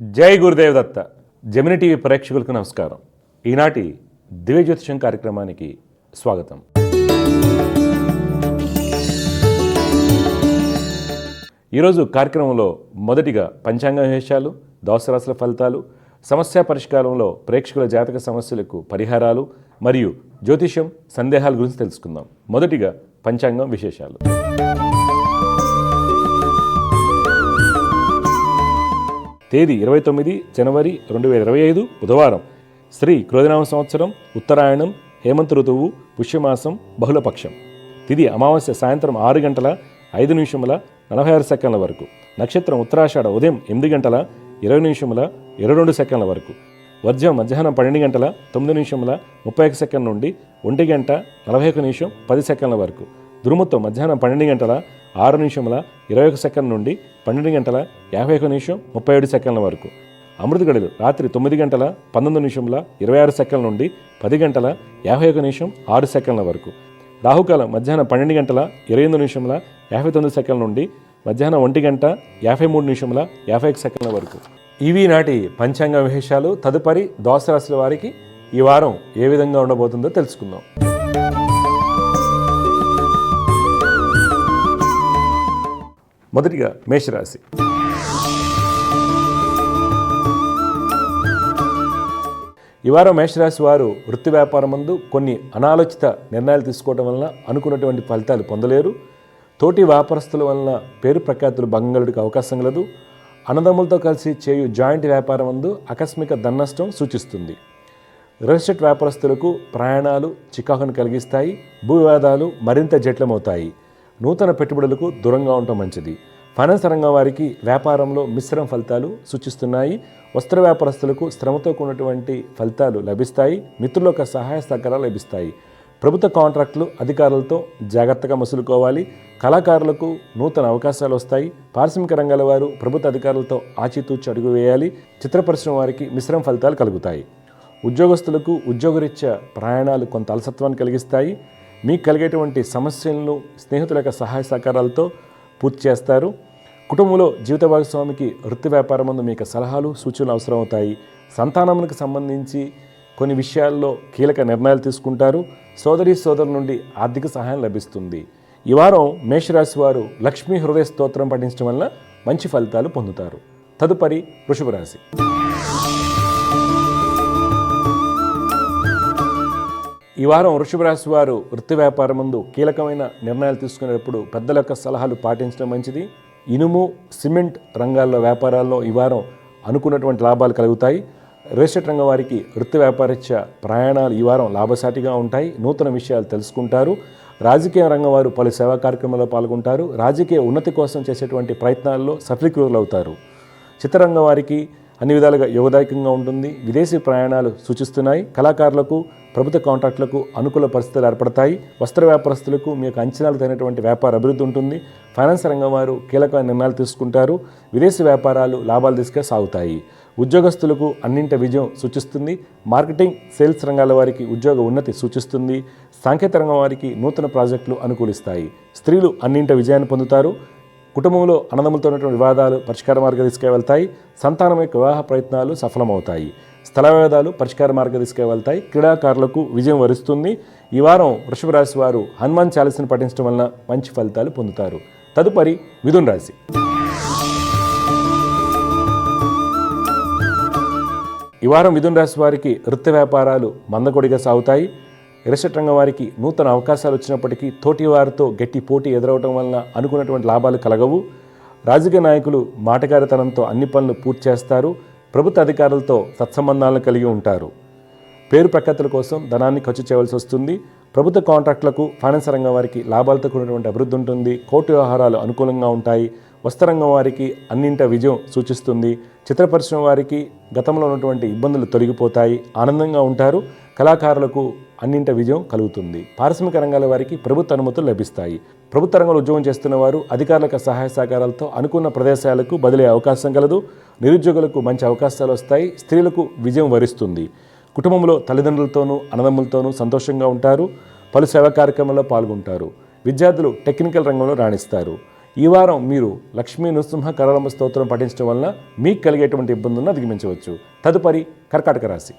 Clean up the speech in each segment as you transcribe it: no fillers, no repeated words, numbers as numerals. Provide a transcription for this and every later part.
జై గురుదేవ్ దత్త. Gemini TV ప్రేక్షకులకు నమస్కారం. ఈనాటి దివ్య జ్యోతిషం కార్యక్రమానికి స్వాగతం. ఈరోజు కార్యక్రమంలో మొదటిగా పంచాంగ విశేషాలు, ద్వాదశ రాశుల ఫలితాలు, సమస్య పరిష్కారంలో ప్రేక్షకుల జాతక సమస్యలకు పరిహారాలు మరియు జ్యోతిషం సందేహాల గురించి తెలుసుకుందాం. మొదటిగా పంచాంగం విశేషాలు. తేదీ 29 జనవరి 2025 బుధవారం. శ్రీ క్రోధినామ సంవత్సరం, ఉత్తరాయణం, హేమంత ఋతువు, పుష్యమాసం, బహుళపక్షం. తిథి అమావాస్య సాయంత్రం 6:05:46 వరకు. నక్షత్రం ఉత్తరాషాఢ ఉదయం 8:20:22 వరకు. వర్జం మధ్యాహ్నం 12:09:31 నుండి 1:41:10 వరకు. దుర్ముహూర్తం మధ్యాహ్నం 12:06:21 నుండి 12:51:37 వరకు. అమృత గడియలు రాత్రి 9:19:26 నుండి 10:51:06 వరకు. రాహుకాలం మధ్యాహ్నం 12:28:59 నుండి మధ్యాహ్నం 1:53:51 వరకు. ఇవి నాటి పంచాంగ విశేషాలు. తదుపరి ద్వాదశ రాశుల వారికి ఈ వారం ఏ విధంగా ఉండబోతుందో తెలుసుకుందాం. మొదటిగా మేషరాశి. ఈ వారం మేషరాశి వారు వృత్తి వ్యాపారం ముందు కొన్ని అనాలోచిత నిర్ణయాలు తీసుకోవడం వలన అనుకున్నటువంటి ఫలితాలు పొందలేరు. తోటి వ్యాపారస్తుల వలన పేరు ప్రఖ్యాతులు భంగలుడికి అవకాశం కలదు. అన్నదమ్ములతో కలిసి చేయు జాయింట్ వ్యాపారం ముందు ఆకస్మిక ధననష్టం సూచిస్తుంది. రియల్ ఎస్టేట్ వ్యాపారస్తులకు ప్రయాణాలు చికాకును కలిగిస్తాయి. భూ వివాదాలు మరింత జటిలమవుతాయి. నూతన పెట్టుబడులకు దూరంగా ఉండటం మంచిది. ఫైనాన్స్ రంగం వారికి వ్యాపారంలో మిశ్రమ ఫలితాలు సూచిస్తున్నాయి. వస్త్ర వ్యాపారస్తులకు శ్రమతో కూడినటువంటి ఫలితాలు లభిస్తాయి. మిత్రుల యొక్క సహాయ సహకారాలు లభిస్తాయి. ప్రభుత్వ కాంట్రాక్టులు అధికారులతో జాగ్రత్తగా మసులుకోవాలి. కళాకారులకు నూతన అవకాశాలు వస్తాయి. పారిశ్రామిక రంగాల వారు ప్రభుత్వ అధికారులతో ఆచితూచి అడుగు వేయాలి. చిత్ర పరిశ్రమ వారికి మిశ్రమ ఫలితాలు కలుగుతాయి. ఉద్యోగస్తులకు ఉద్యోగరీత్యా ప్రయాణాలు కొంత అలసత్వాన్ని కలిగిస్తాయి. మీకు కలిగేటువంటి సమస్యలను స్నేహితుల యొక్క సహాయ సహకారాలతో పూర్తి చేస్తారు. కుటుంబంలో జీవిత భాగస్వామికి వృత్తి వ్యాపారం ముందు మీకు సలహాలు సూచనలు అవసరమవుతాయి. సంతానములకు సంబంధించి కొన్ని విషయాల్లో కీలక నిర్ణయాలు తీసుకుంటారు. సోదరుల నుండి ఆర్థిక సహాయం లభిస్తుంది. ఈ వారం మేషరాశి వారు లక్ష్మీ హృదయ స్తోత్రం పఠించడం వల్ల మంచి ఫలితాలు పొందుతారు. తదుపరి వృషభ రాశి. ఈ వారం వృషభ రాశి వారు వృత్తి వ్యాపారం ముందు కీలకమైన నిర్ణయాలు తీసుకునేటప్పుడు పెద్దల యొక్క సలహాలు పాటించడం మంచిది. ఇనుము, సిమెంట్ రంగాల్లో వ్యాపారాల్లో ఈ వారం అనుకున్నటువంటి లాభాలు కలుగుతాయి. రియల్ ఎస్టేట్ రంగం వారికి వృత్తి వ్యాపారరీత్యా ప్రయాణాలు ఈ వారం లాభసాటిగా ఉంటాయి. నూతన విషయాలు తెలుసుకుంటారు. రాజకీయ రంగం వారు పలు సేవా కార్యక్రమాల్లో పాల్గొంటారు. రాజకీయ ఉన్నతి కోసం చేసేటువంటి ప్రయత్నాల్లో సఫలీకృతులవుతారు. చిత్రరంగం వారికి అన్ని విధాలుగా యోగదాయకంగా ఉంటుంది. విదేశీ ప్రయాణాలు సూచిస్తున్నాయి. కళాకారులకు ప్రభుత్వ కాంట్రాక్టులకు అనుకూల పరిస్థితులు ఏర్పడతాయి. వస్త్ర వ్యాపారస్తులకు మీ యొక్క అంచనాలు తగినటువంటి వ్యాపార అభివృద్ధి ఉంటుంది. ఫైనాన్స్ రంగం వారు కీలకమైన నిర్ణయాలు తీసుకుంటారు. విదేశీ వ్యాపారాలు లాభాలు దిశగా సాగుతాయి. ఉద్యోగస్తులకు అన్నింటి విజయం సూచిస్తుంది. మార్కెటింగ్, సేల్స్ రంగాల వారికి ఉద్యోగ ఉన్నతి సూచిస్తుంది. సాంకేతిక రంగం వారికి నూతన ప్రాజెక్టులు అనుకూలిస్తాయి. స్త్రీలు అన్నింటి విజయాన్ని పొందుతారు. కుటుంబంలో అన్నదమ్ములతో ఉన్నటువంటి వివాదాలు పరిష్కార మార్గ దిశగా వెళ్తాయి. సంతానం యొక్క వివాహ ప్రయత్నాలు సఫలమవుతాయి. స్థల వివాదాలు పరిష్కార మార్గ దిశగా వెళ్తాయి. క్రీడాకారులకు విజయం వరిస్తుంది. ఈ వారం వృషభ రాశి వారు హనుమాన్ చాలీసాను పఠించడం వలన మంచి ఫలితాలు పొందుతారు. తదుపరి మిథున రాశి. ఈ వారం మిథున రాశి వారికి వృత్తి వ్యాపారాలు మందకొడిగా సాగుతాయి. రియల్ ఎస్టేట్ రంగం వారికి నూతన అవకాశాలు వచ్చినప్పటికీ తోటి వారితో గట్టి పోటీ ఎదురవటం వలన అనుకున్నటువంటి లాభాలు కలగవు. రాజకీయ నాయకులు మాటగారితనంతో అన్ని పనులు పూర్తి చేస్తారు. ప్రభుత్వ అధికారులతో సత్సంబంధాలను కలిగి ఉంటారు. పేరు ప్రఖ్యాతుల కోసం ధనాన్ని ఖర్చు చేయవలసి వస్తుంది. ప్రభుత్వ కాంట్రాక్టులకు ఫైనాన్స్ రంగం వారికి లాభాలతో కూడినటువంటి అభివృద్ధి ఉంటుంది. కోర్టు వ్యవహారాలు అనుకూలంగా ఉంటాయి. వస్త్రరంగం వారికి అన్నింట విజయం సూచిస్తుంది. చిత్ర పరిశ్రమ వారికి గతంలో ఉన్నటువంటి ఇబ్బందులు తొలగిపోతాయి. ఆనందంగా ఉంటారు. కళాకారులకు అన్నింట విజయం కలుగుతుంది. పారిశ్రామిక రంగాల వారికి ప్రభుత్వ అనుమతులు లభిస్తాయి. ప్రభుత్వ రంగంలో ఉద్యోగం చేస్తున్న వారు అధికారుల సహాయ సహకారాలతో అనుకున్న ప్రదేశాలకు బదిలీ అవకాశం కలదు. నిరుద్యోగులకు మంచి అవకాశాలు వస్తాయి. స్త్రీలకు విజయం వరిస్తుంది. కుటుంబంలో తల్లిదండ్రులతోనూ అన్నదమ్ములతోనూ సంతోషంగా ఉంటారు. పలు సేవా కార్యక్రమాల్లో పాల్గొంటారు. విద్యార్థులు టెక్నికల్ రంగంలో రాణిస్తారు. ఈ వారం మీరు లక్ష్మీ నృసింహ కరళంబ స్తోత్రం పఠించడం వలన మీకు కలిగేటువంటి ఇబ్బందులను అధిగమించవచ్చు. తదుపరి కర్కాటక రాశి.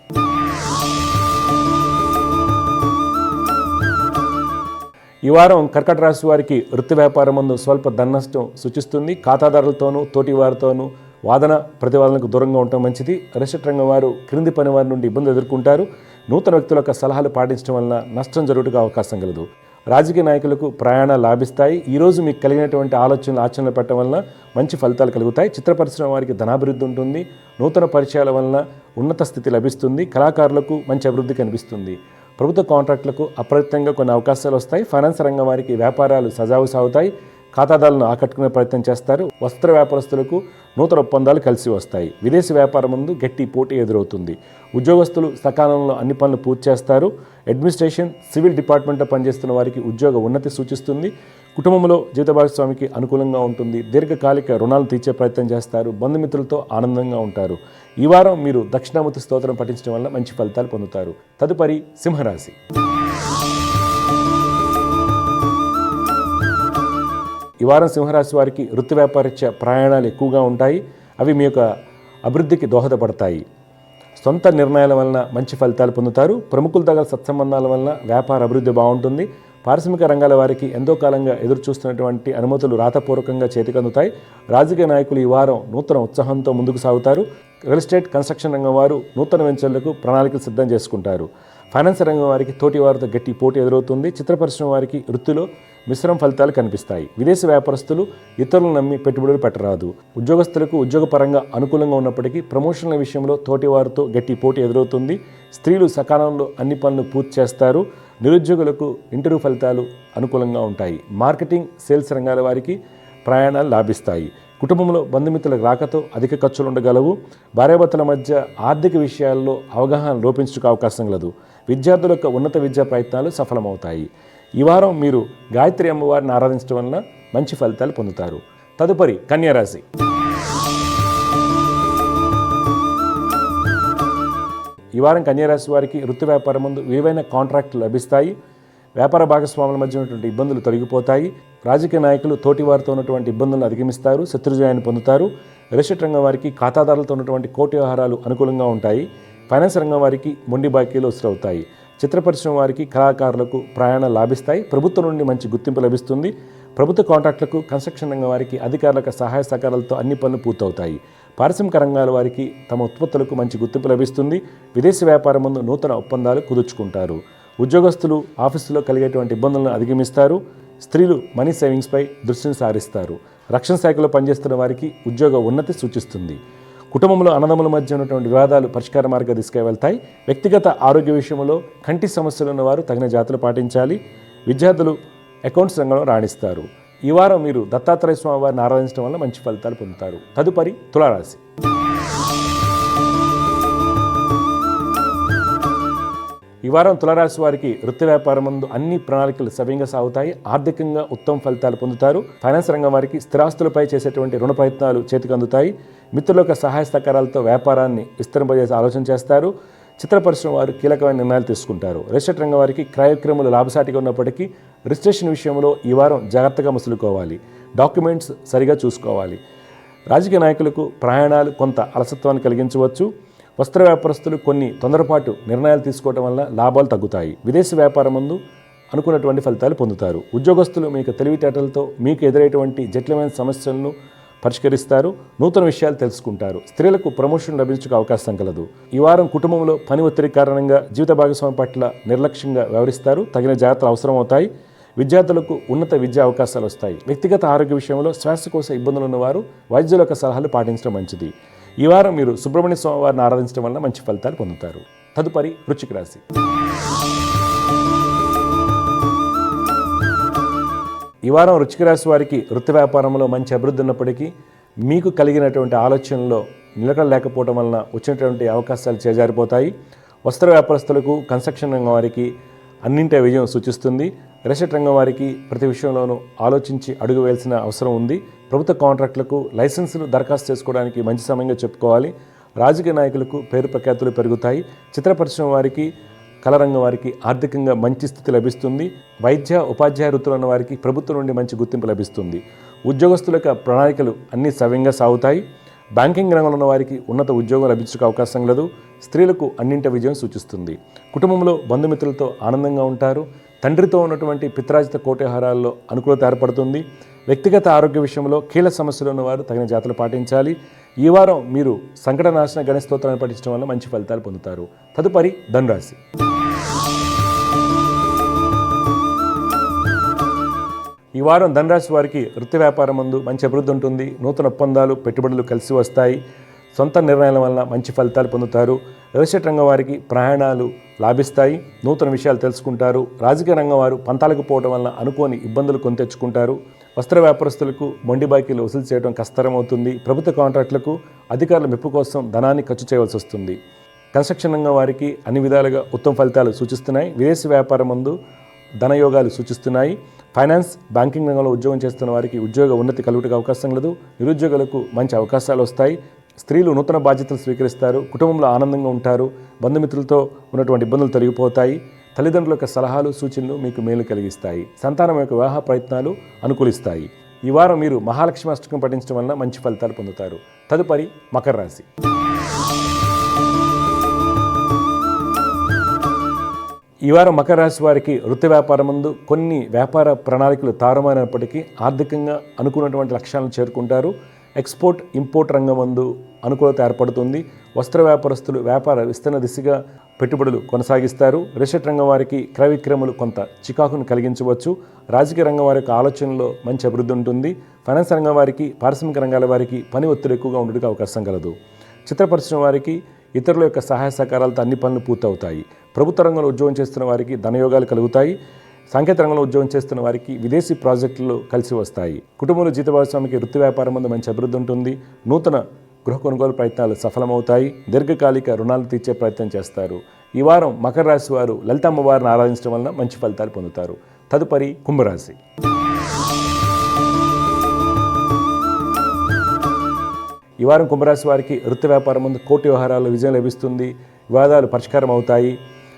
ఈ వారం కర్కాటక రాశి వారికి వృత్తి వ్యాపారం ముందు స్వల్ప ధననష్టం సూచిస్తుంది. ఖాతాదారులతోనూ తోటి వారితోనూ వాదన ప్రతివాదనకు దూరంగా ఉండటం మంచిది. రిషట్ రంగం వారు క్రింది పని వారి నుండి ఇబ్బంది ఎదుర్కొంటారు. నూతన వ్యక్తుల యొక్క సలహాలు పాటించడం వలన నష్టం జరుగుటకు అవకాశం కలదు. రాజకీయ నాయకులకు ప్రయాణాలు లాభిస్తాయి. ఈరోజు మీకు కలిగినటువంటి ఆలోచనలు ఆచరణలు పెట్టడం వలన మంచి ఫలితాలు కలుగుతాయి. చిత్ర పరిశ్రమ వారికి ధనాభివృద్ధి ఉంటుంది. నూతన పరిచయాల వలన ఉన్నత స్థితి లభిస్తుంది. కళాకారులకు మంచి అభివృద్ధి కనిపిస్తుంది. ప్రభుత్వ కాంట్రాక్టులకు అప్రయత్నంగా కొన్ని అవకాశాలు వస్తాయి. ఫైనాన్స్ రంగం వారికి వ్యాపారాలు సజావు సాగుతాయి. ఖాతాదారులను ఆకట్టుకునే ప్రయత్నం చేస్తారు. వస్త్ర వ్యాపారస్తులకు నూతన ఒప్పందాలు కలిసి వస్తాయి. విదేశీ వ్యాపారం ముందు గట్టి పోటీ ఎదురవుతుంది. ఉద్యోగస్తులు సకాలంలో అన్ని పనులు పూర్తి చేస్తారు. అడ్మినిస్ట్రేషన్, సివిల్ డిపార్ట్మెంట్లో పనిచేస్తున్న వారికి ఉద్యోగ ఉన్నతి సూచిస్తుంది. కుటుంబంలో జీవిత భాగస్వామికి అనుకూలంగా ఉంటుంది. దీర్ఘకాలిక రుణాలు తీర్చే ప్రయత్నం చేస్తారు. బంధుమిత్రులతో ఆనందంగా ఉంటారు. ఈ వారం మీరు దక్షిణామూర్తి స్తోత్రం పఠించడం వల్ల మంచి ఫలితాలు పొందుతారు. తదుపరి సింహరాశి. ఈ వారం సింహరాశి వారికి వృత్తి వ్యాపారరీత్యా ప్రయాణాలు ఎక్కువగా ఉంటాయి. అవి మీ యొక్క అభివృద్ధికి దోహదపడతాయి. సొంత నిర్ణయాల వలన మంచి ఫలితాలు పొందుతారు. ప్రముఖుల దగ్గర సత్సంబంధాల వలన వ్యాపార అభివృద్ధి బాగుంటుంది. పారిశ్రామిక రంగాల వారికి ఎంతో కాలంగా ఎదురు చూస్తున్నటువంటి అనుమతులు రాతపూర్వకంగా చేతికందుతాయి. రాజకీయ నాయకులు ఈ వారం నూతన ఉత్సాహంతో ముందుకు సాగుతారు. రియల్ ఎస్టేట్, కన్స్ట్రక్షన్ రంగం వారు నూతన వెంచర్లకు ప్రణాళికలు సిద్ధం చేసుకుంటారు. ఫైనాన్స్ రంగం వారికి తోటి వారితో గట్టి పోటీ ఎదురవుతుంది. చిత్ర పరిశ్రమ వారికి వృత్తిలో మిశ్రమ ఫలితాలు కనిపిస్తాయి. విదేశీ వ్యాపారస్తులు ఇతరులను నమ్మి పెట్టుబడులు పెట్టరాదు. ఉద్యోగస్తులకు ఉద్యోగపరంగా అనుకూలంగా ఉన్నప్పటికీ ప్రమోషన్ల విషయంలో తోటి వారితో గట్టి పోటీ ఎదురవుతుంది. స్త్రీలు సకాలంలో అన్ని పనులు పూర్తి చేస్తారు. నిరుద్యోగులకు ఇంటర్వ్యూ ఫలితాలు అనుకూలంగా ఉంటాయి. మార్కెటింగ్, సేల్స్ రంగాల వారికి ప్రయాణాలు లాభిస్తాయి. కుటుంబంలో బంధుమిత్రుల రాకతో అధిక ఖర్చులు ఉండగలవు. భార్యాభర్తల మధ్య ఆర్థిక విషయాల్లో అవగాహన లోపించడానికి అవకాశం కలదు. విద్యార్థుల యొక్క ఉన్నత విద్యా ప్రయత్నాలు సఫలమవుతాయి. ఈ వారం మీరు గాయత్రి అమ్మవారిని ఆరాధించడం వలన మంచి ఫలితాలు పొందుతారు. తదుపరి కన్యారాశి. ఈ వారం కన్యారాశి వారికి వృత్తి వ్యాపారం ముందు విలువైన కాంట్రాక్టులు లభిస్తాయి. వ్యాపార భాగస్వాముల మధ్య ఉన్నటువంటి ఇబ్బందులు తొలగిపోతాయి. రాజకీయ నాయకులు తోటి వారితో ఉన్నటువంటి ఇబ్బందులను అధిగమిస్తారు. శత్రుజయాన్ని పొందుతారు. రియల్ ఎస్టేట్ రంగం వారికి ఖాతాదారులతో ఉన్నటువంటి కోటి వ్యవహారాలు అనుకూలంగా ఉంటాయి. ఫైనాన్స్ రంగం వారికి మొండి బాకీలు వసూలవుతాయి. చిత్ర పరిశ్రమ వారికి కళాకారులకు ప్రయాణాలు లాభిస్తాయి. ప్రభుత్వం నుండి మంచి గుర్తింపు లభిస్తుంది. ప్రభుత్వ కాంట్రాక్టులకు, కన్స్ట్రక్షన్ రంగం వారికి అధికారులకు సహాయ సహకారాలతో అన్ని పనులు పూర్తవుతాయి. పారిశ్రామిక రంగాల వారికి తమ ఉత్పత్తులకు మంచి గుర్తింపు లభిస్తుంది. విదేశీ వ్యాపారం ముందు నూతన ఒప్పందాలు కుదుర్చుకుంటారు. ఉద్యోగస్తులు ఆఫీసులో కలిగేటువంటి ఇబ్బందులను అధిగమిస్తారు. స్త్రీలు మనీ సేవింగ్స్పై దృష్టిని సారిస్తారు. రక్షణ శాఖలో పనిచేస్తున్న వారికి ఉద్యోగ ఉన్నతి సూచిస్తుంది. కుటుంబంలో అన్నదమ్ముల మధ్య ఉన్నటువంటి వివాదాలు పరిష్కార మార్గ దిశగా వెళ్తాయి. వ్యక్తిగత ఆరోగ్య విషయంలో కంటి సమస్యలు ఉన్నవారు తగిన జాగ్రత్తలు పాటించాలి. విద్యార్థులు అకౌంట్స్ రంగంలో రాణిస్తారు. ఈ వారం మీరు దత్తాత్రేయ స్వామి వారిని ఆరాధించడం వల్ల మంచి ఫలితాలు పొందుతారు. తదుపరి తులారాశి. ఈ వారం తులారాశి వారికి వృత్తి వ్యాపారం ముందు అన్ని ప్రణాళికలు సవ్యంగా సాగుతాయి. ఆర్థికంగా ఉత్తమ ఫలితాలు పొందుతారు. ఫైనాన్స్ రంగం వారికి స్థిరాస్తులపై చేసేటువంటి రుణ ప్రయత్నాలు చేతికి అందుతాయి. మిత్రుల యొక్క సహాయ సహకారాలతో వ్యాపారాన్ని విస్తరింపజేసే ఆలోచన చేస్తారు. చిత్ర పరిశ్రమ వారు కీలకమైన నిర్ణయాలు తీసుకుంటారు. రియల్ ఎస్టేట్ రంగం వారికి క్రయవిక్రయములు లాభసాటిగా ఉన్నప్పటికీ రిజిస్ట్రేషన్ విషయంలో ఈ వారం జాగ్రత్తగా మసులుకోవాలి. డాక్యుమెంట్స్ సరిగా చూసుకోవాలి. రాజకీయ నాయకులకు ప్రయాణాలు కొంత అలసత్వాన్ని కలిగించవచ్చు. వస్త్ర వ్యాపారస్తులు కొన్ని తొందరపాటు నిర్ణయాలు తీసుకోవడం వల్ల లాభాలు తగ్గుతాయి. విదేశీ వ్యాపారం ముందు అనుకున్నటువంటి ఫలితాలు పొందుతారు. ఉద్యోగస్తులు మీకు తెలివితేటలతో మీకు ఎదురైనటువంటి జటిలమైన సమస్యలను పరిష్కరిస్తారు. నూతన విషయాలు తెలుసుకుంటారు. స్త్రీలకు ప్రమోషన్ లభించే అవకాశం కలదు. ఈ వారం కుటుంబంలో పని ఒత్తిడి కారణంగా జీవిత భాగస్వామి పట్ల నిర్లక్ష్యంగా వ్యవహరిస్తారు. తగిన జాగ్రత్తలు అవసరం అవుతాయి. విద్యార్థులకు ఉన్నత విద్యా అవకాశాలు వస్తాయి. వ్యక్తిగత ఆరోగ్య విషయంలో శ్వాసకోశ ఇబ్బందులు ఉన్నవారు వైద్యుల యొక్క సలహాలు పాటించడం మంచిది. ఈ వారం మీరు సుబ్రహ్మణ్య స్వామి వారిని ఆరాధించడం వల్ల మంచి ఫలితాలు పొందుతారు. తదుపరి వృశ్చిక రాశి. ఈ వారం వృశ్చిక రాశి వారికి వృత్తి వ్యాపారంలో మంచి అభివృద్ధి ఉన్నప్పటికీ మీకు కలిగినటువంటి ఆలోచనలో నిలకడ లేకపోవడం వలన వచ్చినటువంటి అవకాశాలు చేజారిపోతాయి. వస్త్ర వ్యాపారస్తులకు, కన్స్ట్రక్షన్ రంగం వారికి అన్నింటి విజయం సూచిస్తుంది. రియల్ ఎస్టేట్ రంగం వారికి ప్రతి విషయంలోనూ ఆలోచించి అడుగు వేయాల్సిన అవసరం ఉంది. ప్రభుత్వ కాంట్రాక్టులకు లైసెన్సులు దరఖాస్తు చేసుకోవడానికి మంచి సమయంగా చెప్పుకోవాలి. రాజకీయ నాయకులకు పేరు ప్రఖ్యాతులు పెరుగుతాయి. చిత్ర పరిశ్రమ వారికి, కళరంగం వారికి ఆర్థికంగా మంచి స్థితి లభిస్తుంది. వైద్య, ఉపాధ్యాయ వృత్తులు ఉన్న వారికి ప్రభుత్వం నుండి మంచి గుర్తింపు లభిస్తుంది. ఉద్యోగస్తుల యొక్క ప్రణాళికలు అన్నీ సవ్యంగా సాగుతాయి. బ్యాంకింగ్ రంగంలో ఉన్న వారికి ఉన్నత ఉద్యోగం లభించే అవకాశం లేదు. స్త్రీలకు అన్నింటి విజయం సూచిస్తుంది. కుటుంబంలో బంధుమిత్రులతో ఆనందంగా ఉంటారు. తండ్రితో ఉన్నటువంటి పిత్రాజిత కోటహారాల్లో అనుకూలత ఏర్పడుతుంది. వ్యక్తిగత ఆరోగ్య విషయంలో కీలక సమస్యలు ఉన్నవారు తగిన జాగ్రత్తలు పాటించాలి. ఈ వారం మీరు సంకటనాశన గణేశ స్తోత్రాన్ని పఠించడం వల్ల మంచి ఫలితాలు పొందుతారు. తదుపరి ధనురాశి. ఈ వారం ధనురాశి వారికి వృత్తి వ్యాపారం ముందు మంచి అభివృద్ధి ఉంటుంది. నూతన ఒప్పందాలు, పెట్టుబడులు కలిసి వస్తాయి. సొంత నిర్ణయాల వలన మంచి ఫలితాలు పొందుతారు. వ్యవసాయ రంగం వారికి ప్రయాణాలు లాభిస్తాయి. నూతన విషయాలు తెలుసుకుంటారు. రాజకీయ రంగం వారు పంతాలకు పోవడం వలన అనుకోని ఇబ్బందులు కొని తెచ్చుకుంటారు. వస్త్ర వ్యాపారస్తులకు మొండి బాకీలు వసూలు చేయడం కష్టతరమవుతుంది. ప్రభుత్వ కాంట్రాక్టులకు అధికారుల మెప్పు కోసం ధనాన్ని ఖర్చు చేయవలసి వస్తుంది. కన్స్ట్రక్షన్ రంగం వారికి అన్ని విధాలుగా ఉత్తమ ఫలితాలు సూచిస్తున్నాయి. విదేశీ వ్యాపారం ముందు ధనయోగాలు సూచిస్తున్నాయి. ఫైనాన్స్, బ్యాంకింగ్ రంగంలో ఉద్యోగం చేస్తున్న వారికి ఉద్యోగ ఉన్నతి కలుగుటకు అవకాశం లేదు. నిరుద్యోగులకు మంచి అవకాశాలు వస్తాయి. స్త్రీలు నూతన బాధ్యతలు స్వీకరిస్తారు. కుటుంబంలో ఆనందంగా ఉంటారు. బంధుమిత్రులతో ఉన్నటువంటి ఇబ్బందులు తొలగిపోతాయి. తల్లిదండ్రుల యొక్క సలహాలు, సూచనలు మీకు మేలు కలిగిస్తాయి. సంతానం యొక్క వివాహ ప్రయత్నాలు అనుకూలిస్తాయి. ఈ వారం మీరు మహాలక్ష్మి అష్టకం పఠించడం వలన మంచి ఫలితాలు పొందుతారు. తదుపరి మకర రాశి. ఈ వారం మకర రాశి వారికి వృత్తి వ్యాపారం ముందు కొన్ని వ్యాపార ప్రణాళికలు తారుమారైనప్పటికీ ఆర్థికంగా అనుకున్నటువంటి లక్ష్యాలను చేరుకుంటారు. ఎక్స్పోర్ట్, ఇంపోర్ట్ రంగం ముందు అనుకూలత ఏర్పడుతుంది. వస్త్ర వ్యాపారస్తులు వ్యాపార విస్తరణ దిశగా పెట్టుబడులు కొనసాగిస్తారు. రిసెట్ రంగం వారికి క్రయ విక్రయములు కొంత చికాకును కలిగించవచ్చు. రాజకీయ రంగం వారి యొక్క ఆలోచనలో మంచి అభివృద్ధి ఉంటుంది. ఫైనాన్స్ రంగం వారికి, పారిశ్రామిక రంగాల వారికి పని ఒత్తిడి ఎక్కువగా ఉండడానికి అవకాశం కలదు. చిత్ర పరిశ్రమ వారికి ఇతరుల యొక్క సహాయ సహకారాలతో అన్ని పనులు పూర్తవుతాయి. ప్రభుత్వ రంగంలో ఉద్యోగం చేస్తున్న వారికి ధనయోగాలు కలుగుతాయి. సాంకేతిక రంగంలో ఉద్యోగం చేస్తున్న వారికి విదేశీ ప్రాజెక్టులు కలిసి వస్తాయి. కుటుంబంలో జీత భాగస్వామికి వృత్తి వ్యాపారం ముందు మంచి అభివృద్ధి ఉంటుంది. నూతన గృహ కొనుగోలు ప్రయత్నాలు సఫలమవుతాయి. దీర్ఘకాలిక రుణాలు తీర్చే ప్రయత్నం చేస్తారు. ఈ వారం మకర రాశి వారు లలిత అమ్మవారిని ఆరాధించడం వలన మంచి ఫలితాలు పొందుతారు. తదుపరి కుంభరాశి. ఈ వారం కుంభరాశి వారికి వృత్తి వ్యాపారం ముందు కోటి వ్యవహారాల్లో విజయం లభిస్తుంది. వివాదాలు పరిష్కారం అవుతాయి.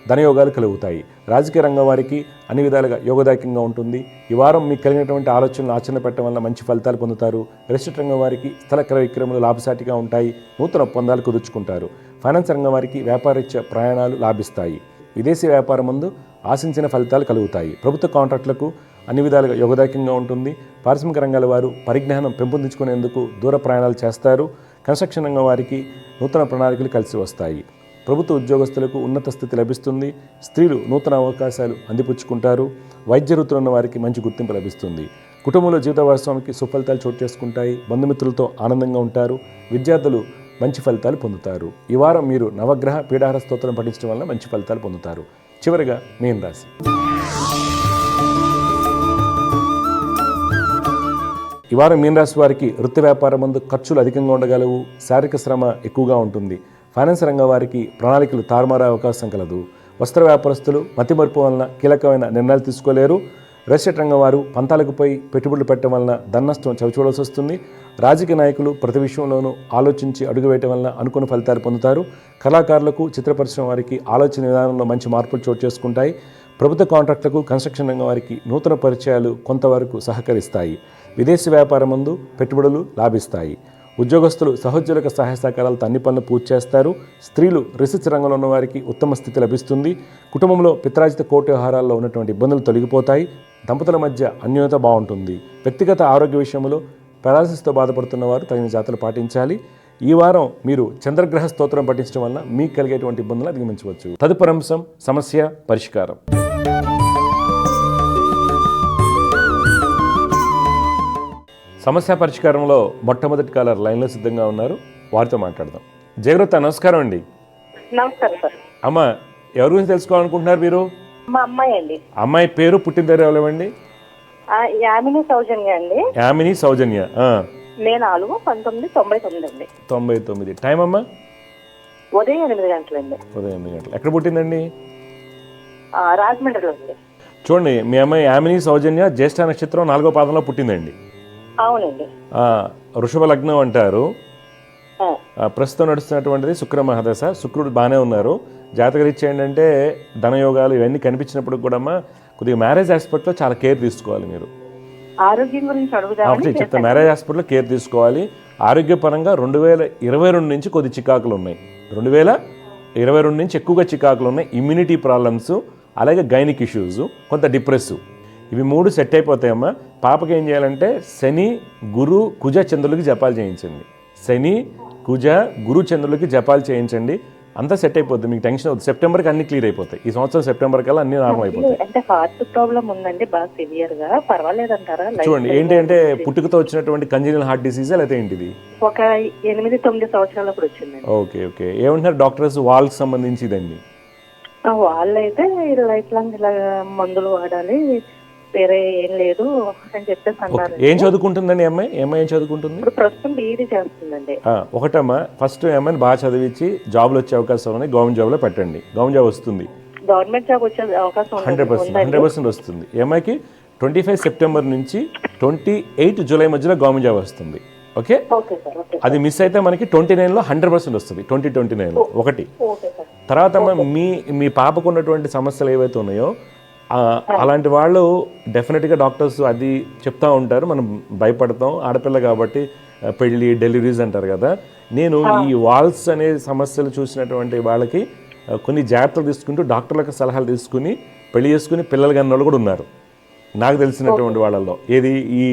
ధనయోగాలు కలుగుతాయి. రాజకీయ రంగం వారికి అన్ని విధాలుగా యోగదాయకంగా ఉంటుంది. ఈ వారం మీకు కలిగినటువంటి ఆలోచనలు ఆచరణ పెట్టడం వల్ల మంచి ఫలితాలు పొందుతారు. రిజిస్టర్ రంగం వారికి స్థల క్రయ విక్రయములు లాభసాటిగా ఉంటాయి. నూతన ఒప్పందాలు కుదుర్చుకుంటారు. ఫైనాన్స్ రంగం వారికి వ్యాపారరీత్యా ప్రయాణాలు లాభిస్తాయి. విదేశీ వ్యాపారం ముందు ఆశించిన ఫలితాలు కలుగుతాయి. ప్రభుత్వ కాంట్రాక్టులకు అన్ని విధాలుగా యోగదాయకంగా ఉంటుంది. పారిశ్రామిక రంగాల వారు పరిజ్ఞానం పెంపొందించుకునేందుకు దూర ప్రయాణాలు చేస్తారు. కన్స్ట్రక్షన్ రంగం వారికి నూతన ప్రణాళికలు కలిసి వస్తాయి. ప్రభుత్వ ఉద్యోగస్తులకు ఉన్నత స్థితి లభిస్తుంది. స్త్రీలు నూతన అవకాశాలు అందిపుచ్చుకుంటారు. వైద్య వృత్తులు ఉన్న వారికి మంచి గుర్తింపు లభిస్తుంది. కుటుంబంలో జీవిత భాగస్వామికి సుఫలితాలు చోటు చేసుకుంటాయి. బంధుమిత్రులతో ఆనందంగా ఉంటారు. విద్యార్థులు మంచి ఫలితాలు పొందుతారు. ఈ వారం మీరు నవగ్రహ పీఠాహార స్తోత్రం పఠించడం వల్ల మంచి ఫలితాలు పొందుతారు. చివరిగా మీన రాశి. ఈ వారం మీన రాశి వారికి వృత్తి వ్యాపారం ముందు ఖర్చులు అధికంగా ఉండగలవు. శారీరక శ్రమ ఎక్కువగా ఉంటుంది. ఫైనాన్స్ రంగం వారికి ప్రణాళికలు తారుమారే అవకాశం కలదు. వస్త్ర వ్యాపారస్తులు మతిమరుపు వలన కీలకమైన నిర్ణయాలు తీసుకోలేరు. రియల్ రంగం వారు పంతాలకు పోయి పెట్టుబడులు పెట్టడం వలన ధననష్టం చవిచూడాల్సి వస్తుంది. రాజకీయ నాయకులు ప్రతి విషయంలోనూ ఆలోచించి అడుగు వేయటం వలన అనుకున్న ఫలితాలు పొందుతారు. కళాకారులకు, చిత్ర పరిశ్రమ వారికి ఆలోచన విధానంలో మంచి మార్పులు చోటు చేసుకుంటాయి. ప్రభుత్వ కాంట్రాక్టులకు, కన్స్ట్రక్షన్ రంగం వారికి నూతన పరిచయాలు కొంతవరకు సహకరిస్తాయి. విదేశీ వ్యాపారం ముందు పెట్టుబడులు లాభిస్తాయి. ఉద్యోగస్తులు సహోద్యోగుల సహాయ సహకారాలతో అన్ని పనులు పూర్తి చేస్తారు. స్త్రీలు రీసెర్చ్ రంగంలో ఉన్న వారికి ఉత్తమ స్థితి లభిస్తుంది. కుటుంబంలో పిత్రాజిత కోర్టు వ్యవహారాల్లో ఉన్నటువంటి ఇబ్బందులు తొలగిపోతాయి. దంపతుల మధ్య అన్యోన్యత బాగుంటుంది. వ్యక్తిగత ఆరోగ్య విషయంలో పెరాలసిస్తో బాధపడుతున్న వారు తగిన జాగ్రత్తలు పాటించాలి. ఈ వారం మీరు చంద్రగ్రహ స్తోత్రం పఠించడం వల్ల మీకు కలిగేటువంటి ఇబ్బందులు అధిగమించవచ్చు. తదుపరి అంశం సమస్య పరిష్కారం. సమస్య పరిష్కారంలో మొట్టమొదటి కాలర్ లైన్లో సిద్ధంగా ఉన్నారు. వారితో మాట్లాడదాం. జయగ్రత, నమస్కారం అండి. నమస్కారం సార్. అమ్మ, ఎవరి గురించి తెలుసుకోవాలనుకుంటున్నారు మీరు? మా అమ్మాయి అండి. అమ్మాయి పేరు, పుట్టిన పేరు ఎవరండి? యామిని సౌజన్య అండి. యామిని సౌజన్య. మే 4, 1999 అండి. 99. టైం అమ్మా? ఉదయం 8 గంటలండి. ఉదయం 8 గంటలు. ఎక్కడ పుట్టిందండి? రాజమండ్రిలో అండి. చూడండి, మీ అమ్మాయి యామిని సౌజన్య జ్యేష్ఠ నక్షత్రం 4వ పాదంలో పుట్టిందండి. అవునండి. వృషభ లగ్నం అంటారు. ప్రస్తుతం నడుస్తున్నటువంటిది శుక్ర మహాదశ. శుక్రుడు బాగానే ఉన్నారు. జాతకరీత్యా ఏంటంటే ధనయోగాలు ఇవన్నీ కనిపించినప్పుడు కూడా కొద్దిగా మ్యారేజ్ ఆస్పెక్ట్లో చాలా కేర్ తీసుకోవాలి మీరు. ఆరోగ్యం గురించి అడుగుదామని ఒకటి చెప్తా, చేశాను. మ్యారేజ్ హాస్పిటల్లో కేర్ తీసుకోవాలి. ఆరోగ్యపరంగా 2022 నుంచి కొద్ది చికాకులు ఉన్నాయి. 2022 నుంచి ఎక్కువగా చికాకులు ఉన్నాయి. ఇమ్యూనిటీ ప్రాబ్లమ్స్, అలాగే గైనిక్ ఇష్యూస్, కొంత డిప్రెసివ్, ఇవి 3 సెట్ అయిపోతాయమ్మా. పాపకి ఏం చేయాలంటే శని, గురు, కుజ, చంద్రులకి జపాలు చేయించండి. శని, కుజ, గురు, చంద్రులకి జపాలు చేయించండి. అంతా సెట్ అయిపోతుంది, మీకు టెన్షన్ అవుతుంది. సెప్టెంబర్కి అన్ని క్లియర్ అయిపోతాయి. ఈ సంవత్సరం సెప్టెంబర్ కల్లా అన్ని నార్మల్ అయిపోతాయి. అంటే హార్ట్ ప్రాబ్లం ఉందండి, బాగా సివియర్ గా. పర్వాలేదంటారా? చూడండి, ఏంటి అంటే పుట్టుకతో వచ్చినటువంటి కంజనల్ హార్ట్ డిసీజా లేకపోతే ఏంటిది? ఒక 8-9 సంవత్సరాలప్పుడు వచ్చిందండి. Okay okay. ఏమంటున్నారు డాక్టర్స్? వాల్కి సంబంధించి ఇదండి. వాళ్ళైతే లైఫ్ లాంగ్ ఇలా మందులు వాడాలి, వేరే ఏం లేదు అని చెప్పేసి అన్నారు. ఏం చదువుకుంటుందండి అమ్మాయి? ఏం చదువుకుంటుంది? ఇప్పుడు ప్రస్తుతం బీఈడీ చేస్తుందండి. ఒకటమ్మా, ఫస్ట్ అమ్మాయిని బాగా చదివించి జాబ్లో వచ్చే అవకాశం ఉన్నాయి. గవర్నమెంట్ జాబ్లో పెట్టండి, గవర్నమెంట్ జాబ్ వస్తుంది. గవర్నమెంట్ జాబ్ వచ్చే అవకాశం 100% వస్తుంది. ఈ అమ్మాయికి 25 సెప్టెంబర్ నుంచి 28 జూలై మధ్యలో గవర్నమెంట్ జాబ్ వస్తుంది. Okay, okay sir. ఓకే అది మిస్ అయితే మనకి 29లో 100% వస్తుంది. 2029 ఒకటి. Okay sir. తర్వాత మీ పాపకు ఉన్నటువంటి సమస్యలు ఏవైతే ఉన్నాయో అలాంటి వాళ్ళు డెఫినెట్గా డాక్టర్స్ అది చెప్తా ఉంటారు. మనం భయపడతాం, ఆడపిల్ల కాబట్టి పెళ్ళి, డెలివరీస్ అంటారు కదా. నేను ఈ వాల్స్ అనే సమస్యలు చూసినటువంటి వాళ్ళకి కొన్ని జాగ్రత్తలు తీసుకుంటూ డాక్టర్లకు సలహాలు తీసుకుని పెళ్లి చేసుకుని పిల్లలు కన్న వాళ్ళు కూడా ఉన్నారు నాకు తెలిసినటువంటి వాళ్ళల్లో. ఏది ఈ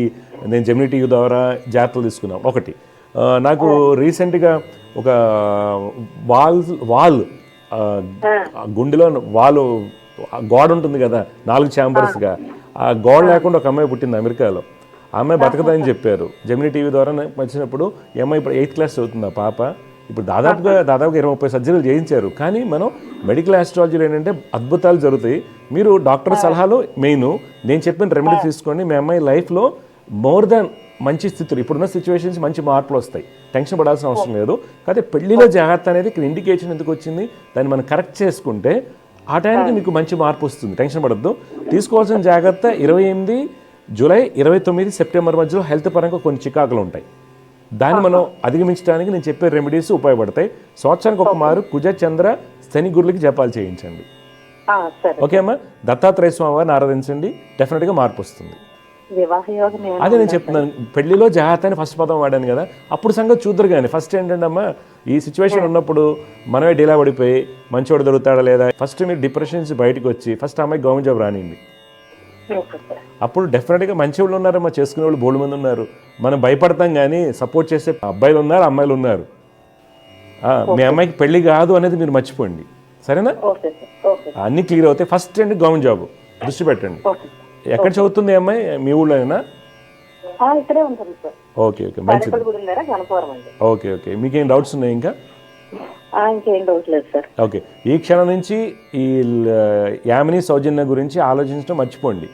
నేను జెమినీ టీవీ ద్వారా జాగ్రత్తలు తీసుకున్నాం. ఒకటి నాకు రీసెంట్గా ఒక వాల్ గుండెలో వాళ్ళు గోడ ఉంటుంది కదా 4 ఛాంబర్స్గా, ఆ గోడ లేకుండా ఒక అమ్మాయి పుట్టింది అమెరికాలో. ఆ అమ్మాయి బతకదని చెప్పారు జెమినీ టీవీ ద్వారా వచ్చినప్పుడు. ఈ అమ్మాయి ఇప్పుడు 8th క్లాస్ చదువుతుంది ఆ పాప. ఇప్పుడు దాదాపుగా 20-30 సర్జరీలు చేయించారు. కానీ మనం మెడికల్ ఆస్ట్రాలజీలో ఏంటంటే అద్భుతాలు జరుగుతాయి. మీరు డాక్టర్ సలహాలు మెయిన్, నేను చెప్పిన రెమెడీ తీసుకోండి. మీ అమ్మాయి లైఫ్లో మోర్ దాన్ మంచి స్థితులు, ఇప్పుడున్న సిచ్యువేషన్స్ మంచి మార్పులు వస్తాయి. టెన్షన్ పడాల్సిన అవసరం లేదు. కాకపోతే పెళ్లిలో జాగ్రత్త అనేది ఇక్కడ ఇండికేషన్ ఎందుకు వచ్చింది, దాన్ని మనం కరెక్ట్ చేసుకుంటే ఆ టైంకి మీకు మంచి మార్పు వస్తుంది. టెన్షన్ పడద్దు. తీసుకోవాల్సిన జాగ్రత్త 28 జూలై 29 సెప్టెంబర్ మధ్యలో హెల్త్ పరంగా కొన్ని చికాకులు ఉంటాయి. దాన్ని మనం అధిగమించడానికి నేను చెప్పే రెమెడీస్ ఉపయోగపడతాయి. సంవత్సరానికి ఒక మారు కుజ, చంద్ర, శని, గురులకి జపాలు చేయించండి. ఓకే అమ్మా. దత్తాత్రేయ స్వామి వారిని ఆరాధించండి, డెఫినెట్గా మార్పు వస్తుంది. అదే నేను చెప్తున్నాను, పెళ్లిలో జాగ్రత్త అని ఫస్ట్ పదం వాడాను కదా, అప్పుడు సంగతి చూద్దరు. కానీ ఫస్ట్ ఏంటంటే అమ్మా, ఈ సిచ్యువేషన్ ఉన్నప్పుడు మనమే డీలా పడిపోయి మంచివాడు దొరుకుతాడా లేదా, ఫస్ట్ మీరు డిప్రెషన్ నుంచి బయటకు వచ్చి ఫస్ట్ అమ్మాయి గవర్నమెంట్ జాబ్ రానింది. అప్పుడు డెఫినెట్గా మంచి వాళ్ళు ఉన్నారమ్మా, చేసుకునే వాళ్ళు బోల్డ్ మంది ఉన్నారు. మనం భయపడతాం కానీ సపోర్ట్ చేసే అబ్బాయిలు ఉన్నారు, అమ్మాయిలు ఉన్నారు. మీ అమ్మాయికి పెళ్లి కాదు అనేది మీరు మర్చిపోండి, సరేనా? అన్నీ క్లియర్ అవుతాయి. ఫస్ట్ అండి గవర్నమెంట్ జాబ్ దృష్టి పెట్టండి. ఎక్కడ చదువుతుంది అమ్మాయి? మీ ఊళ్ళోనేనా? ఓకే ఓకే, మంచిది. ఓకే ఓకే, మీకేం డౌట్స్ ఉన్నాయి ఇంకా? ఓకే, ఈ క్షణం నుంచి ఈ యామిని సౌజన్య గురించి ఆలోచించడం మర్చిపోండి.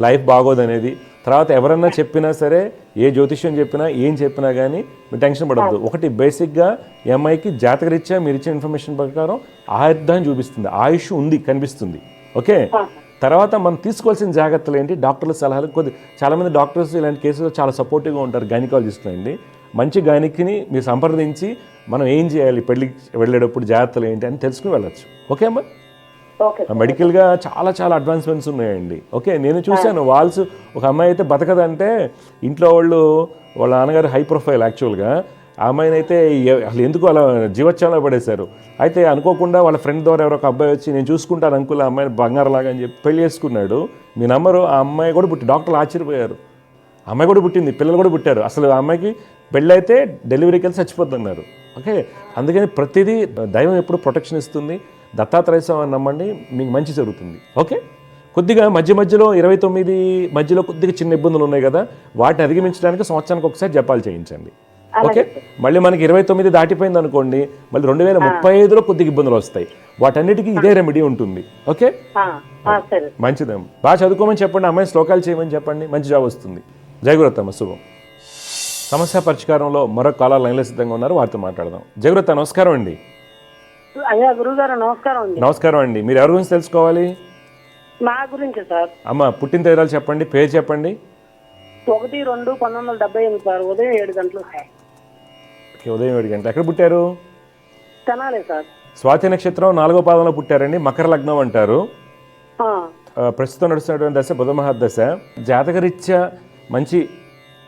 లైఫ్ బాగోదనేది తర్వాత ఎవరన్నా చెప్పినా సరే, ఏ జ్యోతిష్యం చెప్పినా ఏం చెప్పినా కానీ మీరు టెన్షన్ పడద్దు. ఒకటి బేసిక్గా ఈ అమ్మాయికి జాతకరీత్యా మీరు ఇచ్చిన ఇన్ఫర్మేషన్ ప్రకారం ఆయుర్దాన్ని చూపిస్తుంది, ఆయుష్ ఉంది కనిపిస్తుంది. ఓకే, తర్వాత మనం తీసుకోవాల్సిన జాగ్రత్తలు ఏంటి, డాక్టర్ల సలహాలు. చాలామంది డాక్టర్స్ ఇలాంటి కేసులో చాలా సపోర్టివ్గా ఉంటారు, గైనకాలజిస్టులు అండి. మంచి గైనిక్ని మీరు సంప్రదించి మనం ఏం చేయాలి, పెళ్ళికి వెళ్ళేటప్పుడు జాగ్రత్తలు ఏంటి అని తెలుసుకుని వెళ్ళచ్చు. ఓకే అమ్మా. మెడికల్గా చాలా చాలా అడ్వాన్స్మెంట్స్ ఉన్నాయండి. ఓకే, నేను చూశాను వాల్స్. ఒక అమ్మాయి అయితే బతకదంటే ఇంట్లో వాళ్ళ నాన్నగారు హై ప్రొఫైల్ యాక్చువల్గా. ఆ అమ్మాయిని అయితే అసలు ఎందుకు అలా జీవోత్సవంలో పడేశారు. అయితే అనుకోకుండా వాళ్ళ ఫ్రెండ్ ద్వారా ఎవరో ఒక అబ్బాయి వచ్చి నేను చూసుకుంటాను అంకుల్ ఆ అమ్మాయిని బంగారలాగా అని చెప్పి పెళ్లి చేసుకున్నాడు. మీ నమ్మరు, ఆ అమ్మాయి కూడా పుట్టి డాక్టర్లు ఆశ్చర్యపోయారు. అమ్మాయి కూడా పుట్టింది, పిల్లలు కూడా పుట్టారు. అసలు ఆ అమ్మాయికి పెళ్ళి అయితే డెలివరీకి వెళ్ళి చచ్చిపోతున్నారు. ఓకే, అందుకని ప్రతిదీ దైవం ఎప్పుడు ప్రొటెక్షన్ ఇస్తుంది. దత్తాత్రేయ స్వామిని నమ్మండి, మీకు మంచి జరుగుతుంది. ఓకే, కొద్దిగా మధ్యలో 29 మధ్యలో కొద్దిగా చిన్న ఇబ్బందులు ఉన్నాయి కదా, వాటిని అధిగమించడానికి సంవత్సరానికి ఒకసారి జపాలు చేయించండి. ఓకే, మళ్ళీ మనకి 29 దాటిపోయింది అనుకోండి, మళ్ళీ 2035లో కొద్దిగా ఇబ్బందులు వస్తాయి. వాటన్నిటికీ ఇదే రెమెడీ ఉంటుంది. ఓకే, మంచిదమ్మ. బాగా చదువుకోమని చెప్పండి, అమ్మాయి శ్లోకాలు చేయమని చెప్పండి, మంచి జాబ్ వస్తుంది. జయగురత్తమ్మ, శుభం. సమస్య పరిష్కారంలో మరొక కాలాలు లైన్లో సిద్ధంగా ఉన్నారు, వారితో మాట్లాడదాం. జయగురత్త, నమస్కారం అండి. అయ్యా గురుగారు నమస్కారం అండి. నమస్కారం అండి. మీరు ఎవరి గురించి తెలుసుకోవాలి? నా గురించి సార్. అమ్మ పుట్టిన తేదీలు చెప్పండి, పేరు చెప్పండి. 1-2-1978 సార్, ఉదయం 7 గంటలు సార్. ఓకే, ఉదయం 7 గంటలు. ఎక్కడ పుట్టారు? తెనాలి సార్. స్వాతి నక్షత్రం 4వ పాదంలో పుట్టారండి, మకర లగ్నం అంటారు. ప్రస్తుతం నడుస్తున్నటువంటి దశ బుధ మహాదశ. జాతకరీత్యా మంచి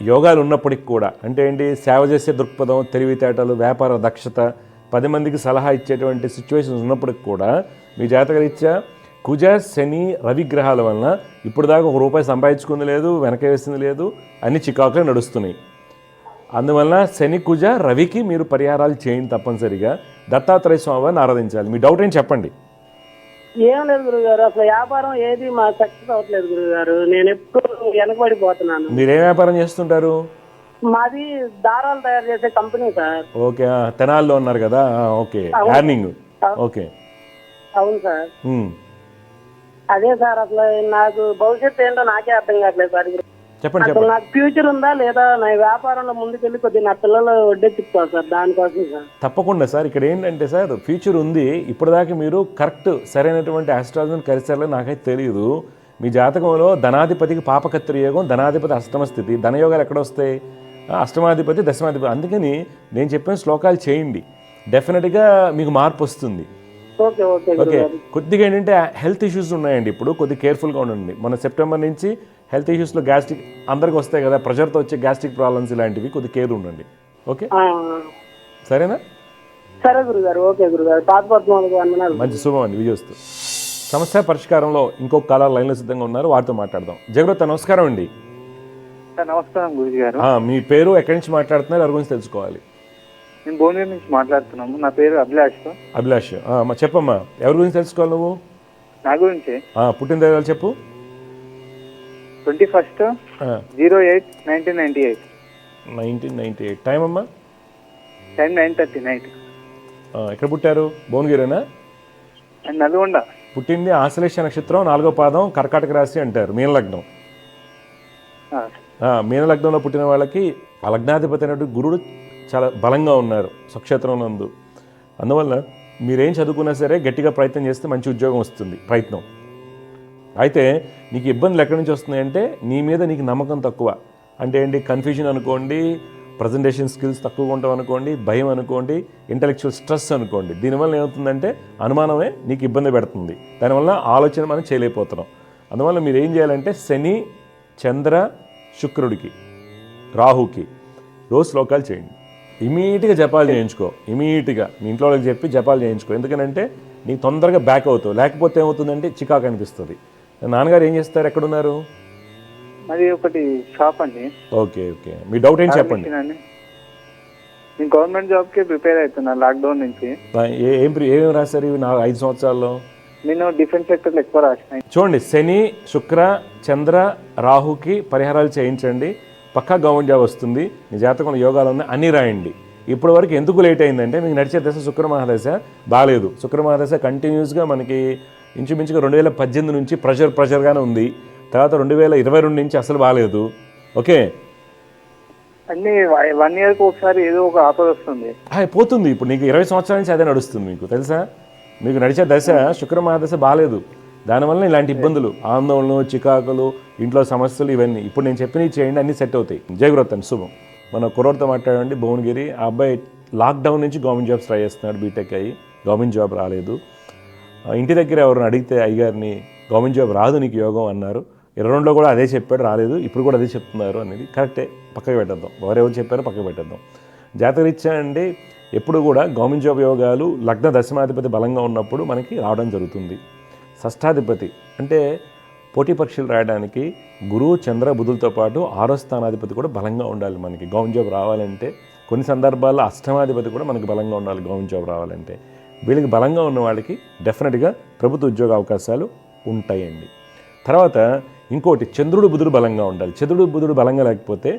యోగాలు ఉన్నప్పటికి కూడా, అంటే ఏంటి, సేవ చేసే దృక్పథం, తెలివితేటలు, వ్యాపార దక్షత, 10 మందికి సలహా ఇచ్చేటువంటి సిచ్యువేషన్స్ ఉన్నప్పటికి కూడా మీ జాతకరీత్యా కుజ, శని, రవి గ్రహాల వలన ఇప్పుడు దాకా ₹1 సంపాదించుకుంది లేదు, వెనక వేసింది లేదు, అన్ని చికాకులే నడుస్తున్నాయి. అందువలన శని, కుజ, రవికి మీరు పరిహారాలు చేయండి. తప్పనిసరిగా దత్తాత్రేయ స్వామివారిని ఆరాధించాలి. మీ డౌట్ ఏంటి చెప్పండి. ఏం లేదు గురుగారు, అసలు వ్యాపారం ఏది మా సక్సెస్ అవ్వట్లేదు గురుగారు. నేను ఎప్పుడు వెనకబడిపోతున్నాను. మీరేం వ్యాపారం చేస్తుంటారు? మాది దారాలు తయారు చేసే కంపెనీ సార్. ఓకే, తెనాల్లో ఉన్నారు కదా. Okay, earning. ఓకే, అవును సార్. అదే సార్, అసలు నాకు భవిష్యత్తు ఏంటో నాకే అర్థం కావట్లేదు సార్. చెప్పండి అసలు నాకు ఫ్యూచర్ ఉందా లేదా, నా వ్యాపారంలో ముందుకెళ్ళి కొద్దిగా నా పిల్లలు వడ్డెక్కిపోవాలి సార్, దానికోసం సార్. తప్పకుండా సార్. ఇక్కడ ఏంటంటే సార్, ఫ్యూచర్ ఉంది. ఇప్పటిదాకా మీరు కరెక్ట్ సరైనటువంటి ఆస్ట్రాలజీని కలిసారో నాకైతే తెలియదు. మీ జాతకంలో ధనాధిపతికి పాపకత్రి యోగం, ధనాధిపతి అష్టమ స్థితి, ధనయోగాలు ఎక్కడ వస్తాయి? అష్టమాధిపతి, దశమాధిపతి. అందుకని నేను చెప్పిన శ్లోకాలు చేయండి, డెఫినెట్గా మీకు మార్పు వస్తుంది. ఓకే, కొద్దిగా ఏంటంటే హెల్త్ ఇష్యూస్ ఉన్నాయండి, ఇప్పుడు కొద్దిగా కేర్ఫుల్గా ఉండండి. మన సెప్టెంబర్ నుంచి హెల్త్ ఇష్యూస్లో గ్యాస్ట్రిక్ అందరికి వస్తాయి కదా, ప్రెషర్తో వచ్చే గ్యాస్ట్రిక్ ప్రాబ్లమ్స్ ఇలాంటివి, కొద్దిగా కేర్ ఉండండి. ఓకే, సరేనా? సరే గురుగారు. ఓకే గురుగారు, మంచి శుభం అండి, విజయస్తు. సమస్య పరిష్కారంలో ఇంకొక కాలర్ లైన్లో సిద్ధంగా ఉన్నారు, వారితో మాట్లాడదాం. జగరత్, నమస్కారం అండి. నమస్కారం గురుజీ గారు. మీ పేరు, ఎక్కడి నుంచి మాట్లాడుతున్నారు, ఎవరి గురించి తెలుసుకోవాలి? నేను భువనగిరి నుంచి మాట్లాడుతున్నాము. నా పేరు అభిలాష్. అభిలాష్, చెప్పమ్మా, ఎవరి గురించి తెలుసుకోవాలి నువ్వు? నా గురించి. పుట్టిన తేదీలు చెప్పు. 21/08/1998. 1998. టైం అమ్మా? Time 9:30 night. ఎక్కడ పుట్టారు? భువనగిరేనా? నల్గొండ. పుట్టింది ఆశ్లేష నక్షత్రం, 4వ పాదం, కర్కాటక రాశి అంటారు, మీనలగ్నం. మీనలగ్నంలో పుట్టిన వాళ్ళకి ఆ లగ్నాధిపతి అయినటువంటి గురుడు చాలా బలంగా ఉన్నారు స్వక్షేత్రం నందు. అందువల్ల మీరేం చదువుకున్నా సరే గట్టిగా ప్రయత్నం చేస్తే మంచి ఉద్యోగం వస్తుంది, ప్రయత్నం. అయితే నీకు ఇబ్బందులు ఎక్కడి నుంచి వస్తున్నాయంటే, నీ మీద నీకు నమ్మకం తక్కువ. అంటే ఏంటి, కన్ఫ్యూజన్ అనుకోండి, ప్రజెంటేషన్ స్కిల్స్ తక్కువగా ఉంటాం అనుకోండి, భయం అనుకోండి, ఇంటలెక్చువల్ స్ట్రెస్ అనుకోండి. దీనివల్ల ఏమవుతుందంటే అనుమానమే నీకు ఇబ్బంది పెడుతుంది. దానివల్ల ఆలోచన మనం చేయలేకపోతున్నాం. అందువల్ల మీరు ఏం చేయాలంటే, శని, చంద్ర, శుక్రుడికి, రాహుకి రోజు శ్లోకాలు చేయండి. ఇమీడియట్గా జపాలు చేయించుకో, ఇమీడియట్గా మీ ఇంట్లో వాళ్ళకి చెప్పి జపాలు చేయించుకో. ఎందుకంటే నీకు తొందరగా బ్యాక్ అవుతావు, లేకపోతే ఏమవుతుందంటే చికాకు అనిపిస్తుంది. నాన్నగారు ఏం చేస్తారు, ఎక్కడున్నారు? అది ఒకటి షాప్ అండి. ఓకే ఓకే, మీ డౌట్ ఏంటి చెప్పండి. నేను గవర్నమెంట్ జాబ్కి ప్రిపేర్ అవుతున్నా లాక్డౌన్ నుంచి. ఏమేమి రాశారు ఇవి 5 సంవత్సరాల్లో? నేను డిఫెన్స్ సెక్టర్లో ఎక్కువ రాసిన. చూడండి, శని, శుక్ర, చంద్ర, రాహుకి పరిహారాలు చేయించండి, పక్కా గవర్నమెంట్ జాబ్ వస్తుంది. మీ జాతకంలో యోగాలు ఉన్నాయి, అన్నీ రాయండి. ఇప్పటి వరకు ఎందుకు లేట్ అయిందంటే, మీకు నడిచే దశ శుక్ర మహాదశ బాగాలేదు. శుక్ర మహాదశ కంటిన్యూస్గా మనకి ఇంచుమించుగా 2018 నుంచి ప్రెషర్గానే ఉంది. తర్వాత 2022 నుంచి అసలు బాగాలేదు. ఓకే, అన్ని 1 ఇయర్కి ఒకసారి ఏదో ఒక ఆపద వస్తుంది. పోతుంది. ఇప్పుడు నీకు 20 సంవత్సరాల నుంచి అదే నడుస్తుంది, మీకు తెలుసా? మీకు నడిచే దశ శుక్ర మహాదశ బాగాలేదు. దానివల్ల ఇలాంటి ఇబ్బందులు, ఆందోళనలు, చికాకులు, ఇంట్లో సమస్యలు, ఇవన్నీ ఇప్పుడు నేను చెప్పినవి చేయండి, అన్నీ సెట్ అవుతాయి. జయగురత్ అండి, శుభం. మన కుర్రోడ్తో మాట్లాడండి, భువనగిరి. ఆ అబ్బాయి లాక్డౌన్ నుంచి గవర్నమెంట్ జాబ్స్ ట్రై చేస్తున్నాడు, బీటెక్ అయ్యి గవర్నమెంట్ జాబ్ రాలేదు. ఇంటి దగ్గర ఎవరిని అడిగితే అయ్యగారిని గవర్నమెంట్ జాబ్ రాదు నీకు యోగం అన్నారు. 22లో కూడా అదే చెప్పాడు, రాలేదు. ఇప్పుడు కూడా అదే చెప్తున్నారు అనేది కరెక్టే, పక్కకు పెట్టేద్దాం. ఎవరెవరు చెప్పారో పక్కకు పెట్టేద్దాం. జాతకరీత్యా అండి ఎప్పుడు కూడా గవర్నమెంట్ జాబ్ యోగాలు లగ్న దశమాధిపతి బలంగా ఉన్నప్పుడు మనకి రావడం జరుగుతుంది. షష్ఠాధిపతి అంటే పోటీ పరీక్షలు రాయడానికి గురువు, చంద్ర, బుధులతో పాటు 6వ స్థానాధిపతి కూడా బలంగా ఉండాలి మనకి గవర్నమెంట్ జాబ్ రావాలంటే. కొన్ని సందర్భాల్లో అష్టమాధిపతి కూడా మనకి బలంగా ఉండాలి గవర్నమెంట్ జాబ్ రావాలంటే. వీళ్ళకి బలంగా ఉన్న వాళ్ళకి డెఫినెట్గా ప్రభుత్వ ఉద్యోగ అవకాశాలు ఉంటాయండి. తర్వాత ఇంకోటి, చంద్రుడు, బుధుడు బలంగా ఉండాలి. చంద్రుడు, బుధుడు బలంగా లేకపోతే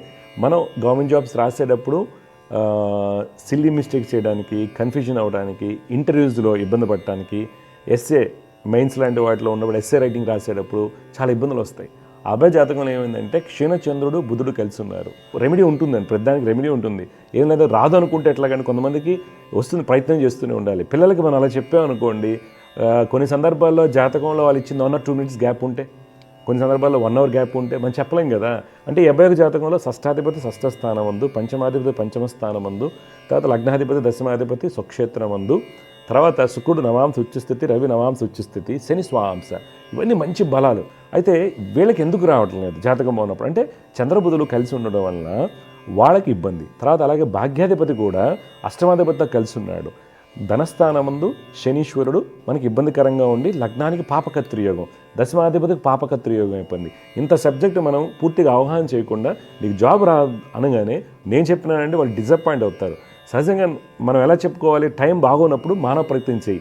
మనం గవర్నమెంట్ జాబ్స్ రాసేటప్పుడు సిల్లీ మిస్టేక్స్ చేయడానికి, కన్ఫ్యూజన్ అవ్వడానికి, ఇంటర్వ్యూస్లో ఇబ్బంది పడటానికి, ఎస్ఏ మెయిన్స్ లాంటి వాటిలో ఉన్నప్పుడు ఎస్ఏ రైటింగ్ రాసేటప్పుడు చాలా ఇబ్బందులు వస్తాయి. అభయ జాతకంలో ఏమైందంటే క్షీణచంద్రుడు, బుధుడు కలిసి ఉన్నారు. రెమెడీ ఉంటుందండి, ప్రతిదానికి రెమెడీ ఉంటుంది. ఏం లేదా రాదు అనుకుంటే ఎట్లా, కానీ కొంతమందికి వస్తుంది, ప్రయత్నం చేస్తూనే ఉండాలి. పిల్లలకి మనం అలా చెప్పామనుకోండి, కొన్ని సందర్భాల్లో జాతకంలో వాళ్ళు ఇచ్చింది 1 or 2 minutes గ్యాప్ ఉంటే, కొన్ని సందర్భాల్లో 1 hour గ్యాప్ ఉంటే మనం చెప్పలేం కదా. అంటే ఈ అబ్బాయి జాతకంలో షష్ఠాధిపతి షష్ఠ స్థానం అందు, పంచమాధిపతి పంచమ స్థానం అందు, తర్వాత లగ్నాధిపతి దశమాధిపతి స్వక్షేత్రం అందు, తర్వాత శుక్రుడు నవాంశ ఉచ్చస్థితి, రవి నవాంశ ఉచ్చస్థితి, శని స్వాంశ, ఇవన్నీ మంచి బలాలు. అయితే వీళ్ళకి ఎందుకు రావటం లేదు జాతకం ఉన్నప్పుడు అంటే చంద్రబుధులు కలిసి ఉండడం వలన వాళ్ళకి ఇబ్బంది. తర్వాత అలాగే భాగ్యాధిపతి కూడా అష్టమాధిపతితో కలిసి ఉన్నాడు. ధనస్థానమందు శనీశ్వరుడు మనకి ఇబ్బందికరంగా ఉండి లగ్నానికి పాపకత్రియోగం, దశమాధిపతికి పాపకత్రియోగం అయిపోయింది. ఇంత సబ్జెక్టు మనం పూర్తిగా అవగాహన చేయకుండా నీకు జాబ్ రా అనగానే నేను చెప్తున్నానంటే వాళ్ళు డిసప్పాయింట్ అవుతారు. సహజంగా మనం ఎలా చెప్పుకోవాలి, టైం బాగున్నప్పుడు మానవ ప్రయత్నం చేయి,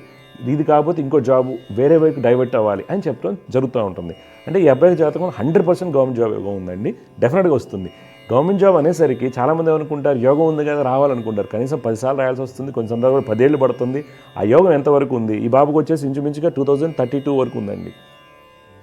ఇది కాకపోతే ఇంకో జాబు వేరే వైపు డైవర్ట్ అవ్వాలి అని చెప్పడం జరుగుతూ ఉంటుంది. అంటే ఈ అబ్బాయి జాతకం 100% గవర్నమెంట్ జాబ్ యోగం ఉందండి, డెఫినెట్గా వస్తుంది. గవర్నమెంట్ జాబ్ అనేసరికి చాలామంది అనుకుంటారు యోగం ఉంది కదా రావాలనుకుంటారు, కనీసం 10 సార్లు రాయాల్సి వస్తుంది, కొన్ని సందర్భాలు 10 ఏళ్ళు పడుతుంది. ఆ యోగం ఎంతవరకు ఉంది? ఈ బాబుకి వచ్చేసి ఇంచుమించుగా 2032 వరకు ఉందండి.